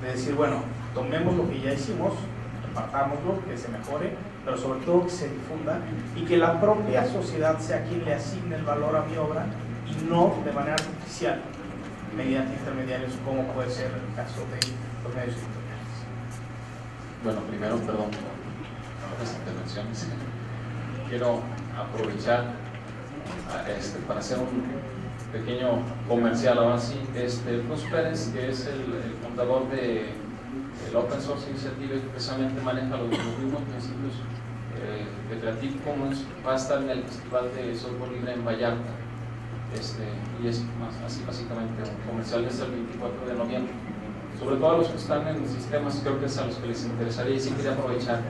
de decir, bueno, tomemos lo que ya hicimos, compartámoslo, que se mejore, pero sobre todo que se difunda y que la propia sociedad sea quien le asigne el valor a mi obra y no de manera artificial, mediante intermediarios como puede ser el caso de los medios editoriales. Bueno, primero, perdón por las intervenciones. Quiero aprovechar para hacer un pequeño comercial ahora sí. Bruce Perens, que es el fundador de El Open Source Initiative precisamente maneja los mismos principios de Creative Commons. Va a estar en el Festival de Software Libre en Vallarta, y es así básicamente un comercial, es el 24 de noviembre. Sobre todo a los que están en sistemas, creo que es a los que les interesaría, y sí quería aprovechar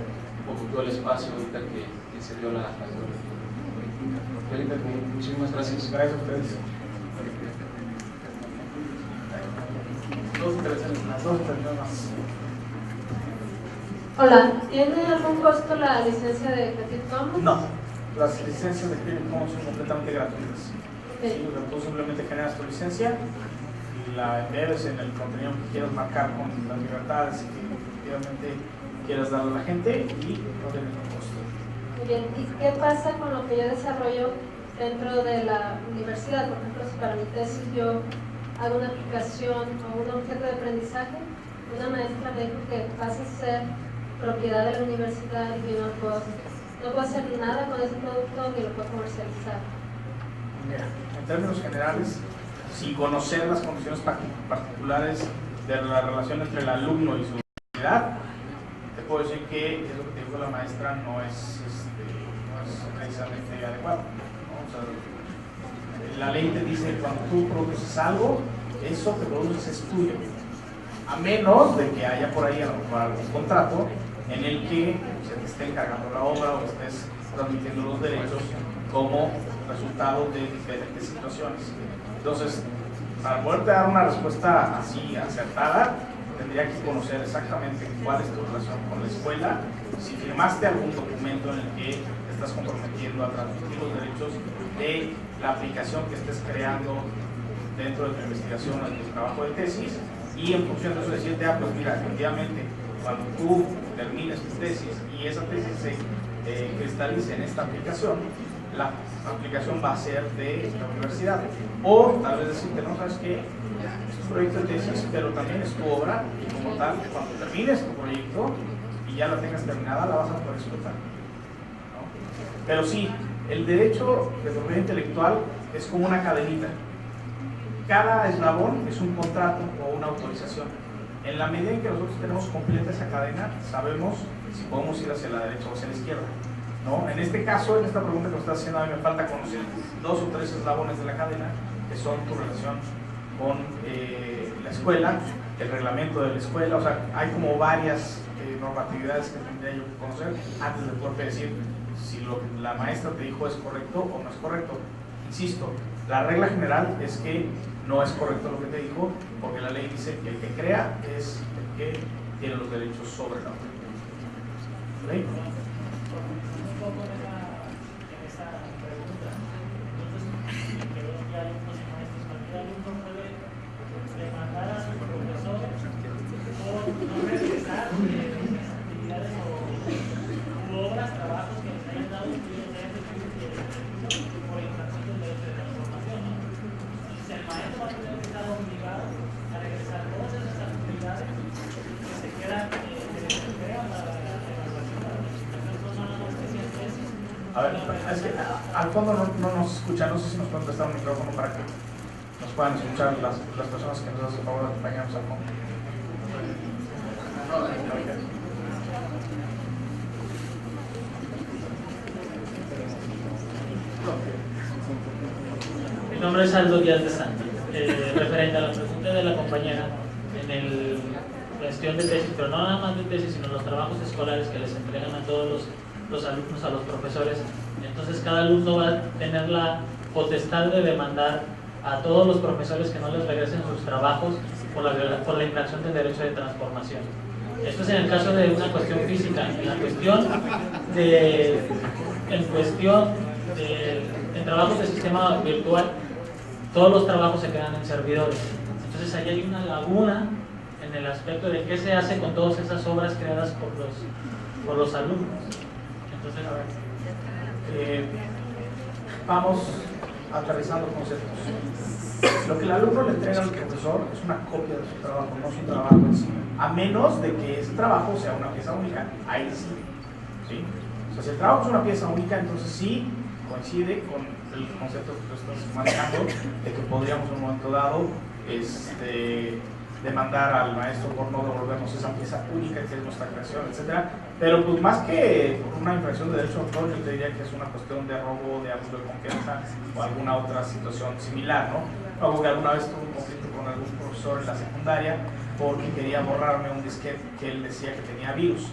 un poquito el espacio ahorita que se dio la muchísimas gracias. Gracias a ustedes. Dos intervenciones más. Hola, ¿tiene algún costo la licencia de Creative Commons? No, las licencias de Creative Commons son completamente gratuitas. Sí. Sí, tú simplemente generas tu licencia y la embebes en el contenido que quieras marcar con las libertades que efectivamente quieras darle a la gente y no tiene ningún costo. Muy bien, ¿y qué pasa con lo que yo desarrollo dentro de la universidad? Por ejemplo, si para mi tesis yo hago una aplicación o un objeto de aprendizaje, una maestra me dijo que pasa a ser propiedad de la universidad y que no puedo hacer nada con ese producto ni lo puedo comercializar. Mira, en términos generales, sin conocer las condiciones particulares de la relación entre el alumno y su universidad, te puedo decir que es lo que te dijo la maestra, no es precisamente adecuado, ¿no? O sea, la ley te dice que cuando tú produces algo, eso que produces es tuyo, a menos de que haya por ahí a lo mejor algún contrato en el que se te esté encargando la obra o estés transmitiendo los derechos como resultado de diferentes situaciones. Entonces, para poderte dar una respuesta así acertada, tendría que conocer exactamente cuál es tu relación con la escuela, si firmaste algún documento en el que te estás comprometiendo a transmitir los derechos de la aplicación que estés creando dentro de tu investigación o de tu trabajo de tesis, y en función de eso decirte, pues mira, efectivamente, cuando tú termines tu tesis y esa tesis se cristalice en esta aplicación, la aplicación va a ser de la universidad. O tal vez decirte, no, sabes que es tu proyecto de tesis, pero también es tu obra, y como tal, cuando termines tu proyecto y ya la tengas terminada, la vas a poder explotar, ¿no? Pero sí, el derecho de propiedad intelectual es como una cadenita. Cada eslabón es un contrato o una autorización. En la medida en que nosotros tenemos completa esa cadena, sabemos si podemos ir hacia la derecha o hacia la izquierda, ¿no? En este caso, en esta pregunta que me estás haciendo, a mí me falta conocer 2 o 3 eslabones de la cadena, que son tu relación con la escuela, el reglamento de la escuela. O sea, hay como varias normatividades que tendría yo que conocer antes de poder decir si lo que la maestra te dijo es correcto o no es correcto. Insisto, la regla general es que no es correcto lo que te dijo, porque la ley dice que el que crea es el que tiene los derechos sobre la obra. ¿Okay? A ver, es que al fondo no nos escuchan, no sé si nos pueden prestar un micrófono para que nos puedan escuchar las personas que nos hacen el favor de acompañarnos al fondo. Mi nombre es Aldo Díaz de Santi. Referente a la pregunta de la compañera en el cuestión de tesis, pero no nada más de tesis, sino los trabajos escolares que les entregan a todos los alumnos, a los profesores. Entonces cada alumno va a tener la potestad de demandar a todos los profesores que no les regresen sus trabajos por la infracción del derecho de transformación. Esto es en el caso de una cuestión física. En la cuestión de en trabajos de sistema virtual, todos los trabajos se quedan en servidores. Entonces ahí hay una laguna en el aspecto de qué se hace con todas esas obras creadas por los alumnos. Entonces, a ver, vamos aterrizando conceptos. Lo que el alumno le entrega al profesor es una copia de su trabajo, no su trabajo en sí, a menos de que ese trabajo sea una pieza única. Ahí sí, ¿sí? O sea, si el trabajo es una pieza única, entonces sí coincide con el concepto que tú estás manejando de que podríamos en un momento dado demandar al maestro por no devolvernos esa pieza única que es nuestra creación, etcétera. Pero pues más que una infracción de derecho de autor, yo te diría que es una cuestión de robo, de abuso de confianza o alguna otra situación similar, ¿no? Algo que alguna vez tuve un conflicto con algún profesor en la secundaria porque quería borrarme un disquete que él decía que tenía virus.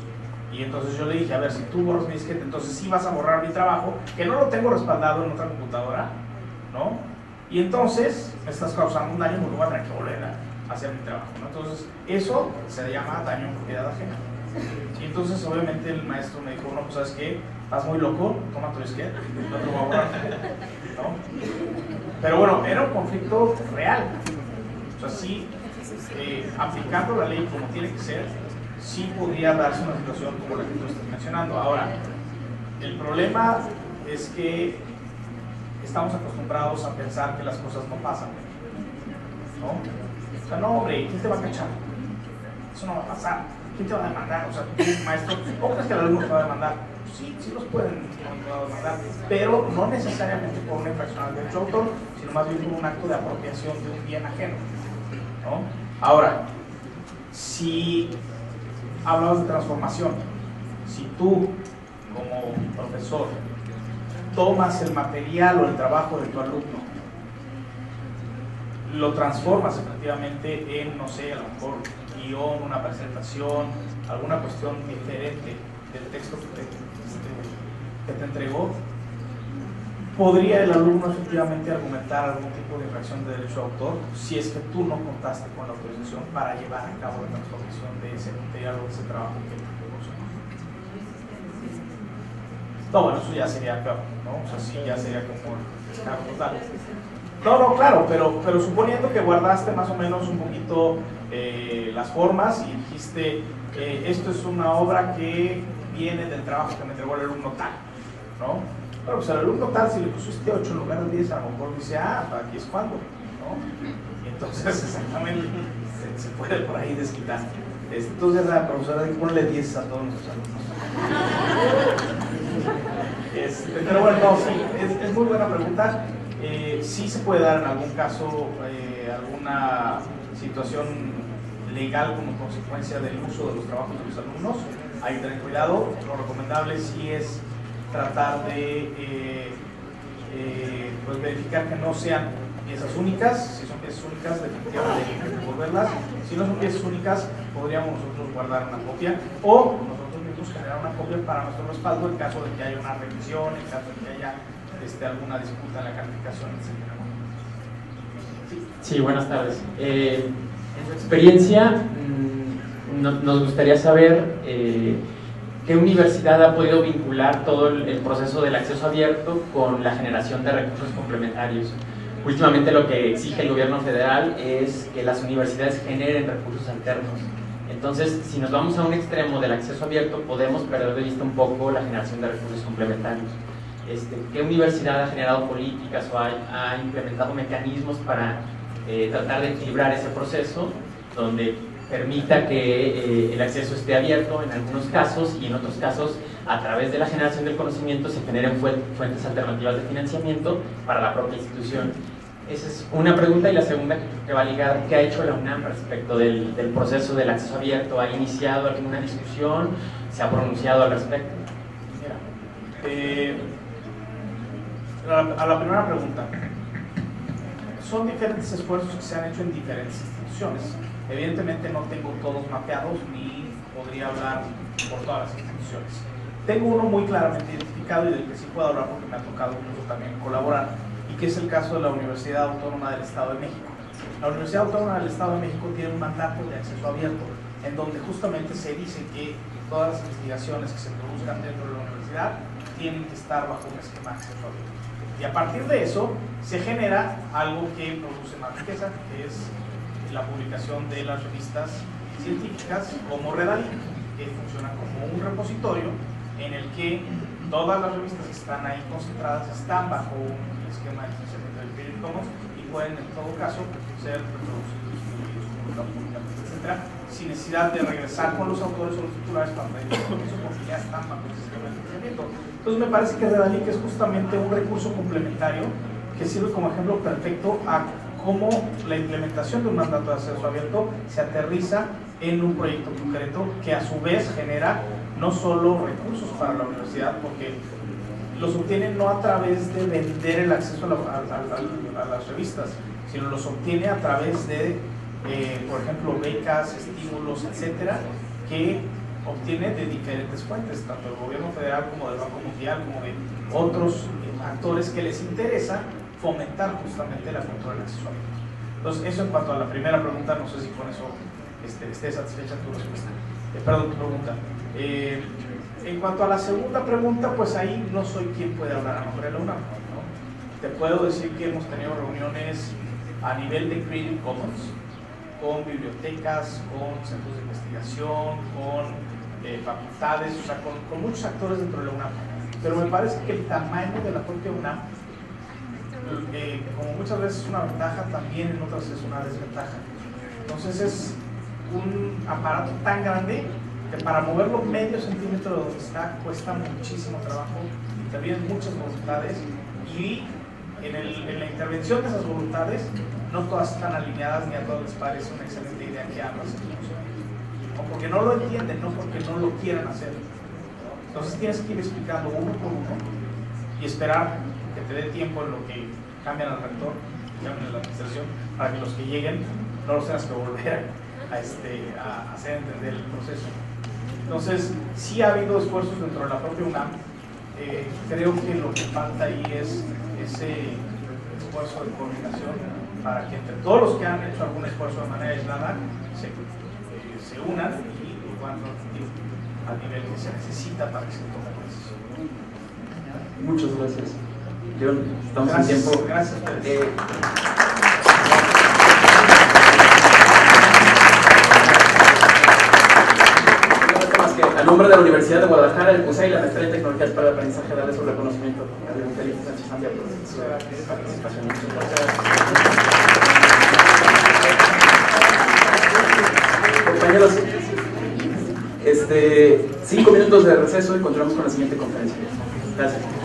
Y entonces yo le dije, a ver, si tú borras mi disquete, entonces sí vas a borrar mi trabajo, que no lo tengo respaldado en otra computadora, ¿no? Y entonces me estás causando un daño, me voy a tener que volver a hacer mi trabajo, ¿no? Entonces eso se llama daño en propiedad ajena. Y entonces obviamente el maestro me dijo, no, pues ¿sabes qué? Estás muy loco, toma tu disquete, no te lo voy a borrar, ¿no? Pero bueno, era un conflicto real. O sea, sí, aplicando la ley como tiene que ser, sí podría darse una situación como la que tú estás mencionando. Ahora, el problema es que estamos acostumbrados a pensar que las cosas no pasan, ¿no? O sea, no, hombre, ¿quién te va a cachar? Eso no va a pasar. ¿Quién te va a demandar? O sea, tú, maestro, ¿cómo crees que el alumno te va a demandar? Sí, sí los pueden demandar, pero no necesariamente por una infracción al derecho de autor, sino más bien por un acto de apropiación de un bien ajeno, ¿no? Ahora, si hablamos de transformación, si tú, como profesor, tomas el material o el trabajo de tu alumno, lo transformas efectivamente en, no sé, a lo mejor guión, una presentación, alguna cuestión diferente del texto que te entregó, podría el alumno efectivamente argumentar algún tipo de infracción de derecho de autor si es que tú no contaste con la autorización para llevar a cabo la transformación de ese material o de ese trabajo que te proporcionó. No, bueno, eso ya sería peor, ¿no? O sea, sí, ya sería como descargo total. No, claro, pero suponiendo que guardaste más o menos un poquito las formas y dijiste, esto es una obra que viene del trabajo que me entregó el alumno tal, ¿no? Bueno, pues el alumno tal, si le pusiste 8 en lugar de 10, a lo mejor dice, aquí es cuando, ¿no? Y entonces exactamente se puede por ahí desquitar. Entonces la profesora dice, ponle 10 a todos nuestros alumnos. Pero bueno, no, sí, es muy buena pregunta. Sí se puede dar en algún caso alguna situación legal como consecuencia del uso de los trabajos de los alumnos. Hay que tener cuidado. Lo recomendable sí es tratar de pues verificar que no sean piezas únicas. Si son piezas únicas, definitivamente hay que devolverlas. Si no son piezas únicas, podríamos nosotros guardar una copia o nosotros mismos generar una copia para nuestro respaldo en caso de que haya una revisión, en caso de que haya alguna disputa en la calificación, etc. Sí, buenas tardes. En su experiencia, nos gustaría saber qué universidad ha podido vincular todo el proceso del acceso abierto con la generación de recursos complementarios. Últimamente lo que exige el gobierno federal es que las universidades generen recursos alternos. Entonces, si nos vamos a un extremo del acceso abierto, podemos perder de vista un poco la generación de recursos complementarios. ¿Qué universidad ha generado políticas o ha implementado mecanismos para tratar de equilibrar ese proceso donde permita que el acceso esté abierto en algunos casos y en otros casos a través de la generación del conocimiento se generen fuentes alternativas de financiamiento para la propia institución? Esa es una pregunta. Y la segunda que va a ligar, ¿qué ha hecho la UNAM respecto del proceso del acceso abierto? ¿Ha iniciado alguna discusión? ¿Se ha pronunciado al respecto? A la primera pregunta, son diferentes esfuerzos que se han hecho en diferentes instituciones. Evidentemente no tengo todos mapeados ni podría hablar por todas las instituciones. Tengo uno muy claramente identificado y del que sí puedo hablar porque me ha tocado incluso también colaborar, y que es el caso de la Universidad Autónoma del Estado de México. La Universidad Autónoma del Estado de México tiene un mandato de acceso abierto en donde justamente se dice que todas las investigaciones que se produzcan dentro de la universidad tienen que estar bajo un esquema de acceso abierto. Y a partir de eso se genera algo que produce más riqueza, que es la publicación de las revistas científicas como Redalí, que funcionan como un repositorio en el que todas las revistas que están ahí concentradas están bajo un esquema de financiamiento del Creative Commons y pueden en todo caso ser reproducidos, distribuidos, publicados públicamente, etc., sin necesidad de regresar con los autores o los titulares para pedir permiso porque ya están bajo el sistema de financiamiento. Entonces me parece que Redalí es justamente un recurso complementario que sirve como ejemplo perfecto a cómo la implementación de un mandato de acceso abierto se aterriza en un proyecto concreto que a su vez genera no solo recursos para la universidad, porque los obtiene no a través de vender el acceso a las revistas, sino los obtiene a través de, por ejemplo, becas, estímulos, etcétera, que obtiene de diferentes fuentes, tanto del gobierno federal como del Banco Mundial, como de otros actores que les interesa fomentar justamente la cultura del acceso abierto. Entonces, eso en cuanto a la primera pregunta, no sé si con eso esté satisfecha tu respuesta. Perdón, tu pregunta. En cuanto a la segunda pregunta, pues ahí no soy quien puede hablar a nombre de la UNAM, ¿no? Te puedo decir que hemos tenido reuniones a nivel de Creative Commons, con bibliotecas, con centros de investigación, con facultades, o sea, con muchos actores dentro de la UNAM. Pero me parece que el tamaño de la propia UNAM, como muchas veces es una ventaja, también en otras es una desventaja. Entonces es un aparato tan grande que para moverlo medio centímetro de donde está cuesta muchísimo trabajo, intervienen muchas voluntades y en la intervención de esas voluntades no todas están alineadas ni a todos les parece una excelente idea que hagas, o porque no lo entienden, no porque no lo quieran hacer. Entonces tienes que ir explicando uno por uno y esperar que te dé tiempo en lo que cambian al rector, cambian la administración, para que los que lleguen no los tengas que volver a hacer entender el proceso. Entonces, sí ha habido esfuerzos dentro de la propia UNAM. Creo que lo que falta ahí es ese esfuerzo de coordinación para que entre todos los que han hecho algún esfuerzo de manera aislada se unan y puedan transmitir al nivel que se necesita para que se tome la decisión. Muchas gracias. John, estamos Gracias, en tiempo. gracias a ustedes. A nombre de la Universidad de Guadalajara, el CUSEI y la Maestría en Tecnologías para el Aprendizaje, darle su reconocimiento a León Felipe Sánchez Zambia por su participación. Compañeros, 5 minutos de receso y continuamos con la siguiente conferencia. Gracias.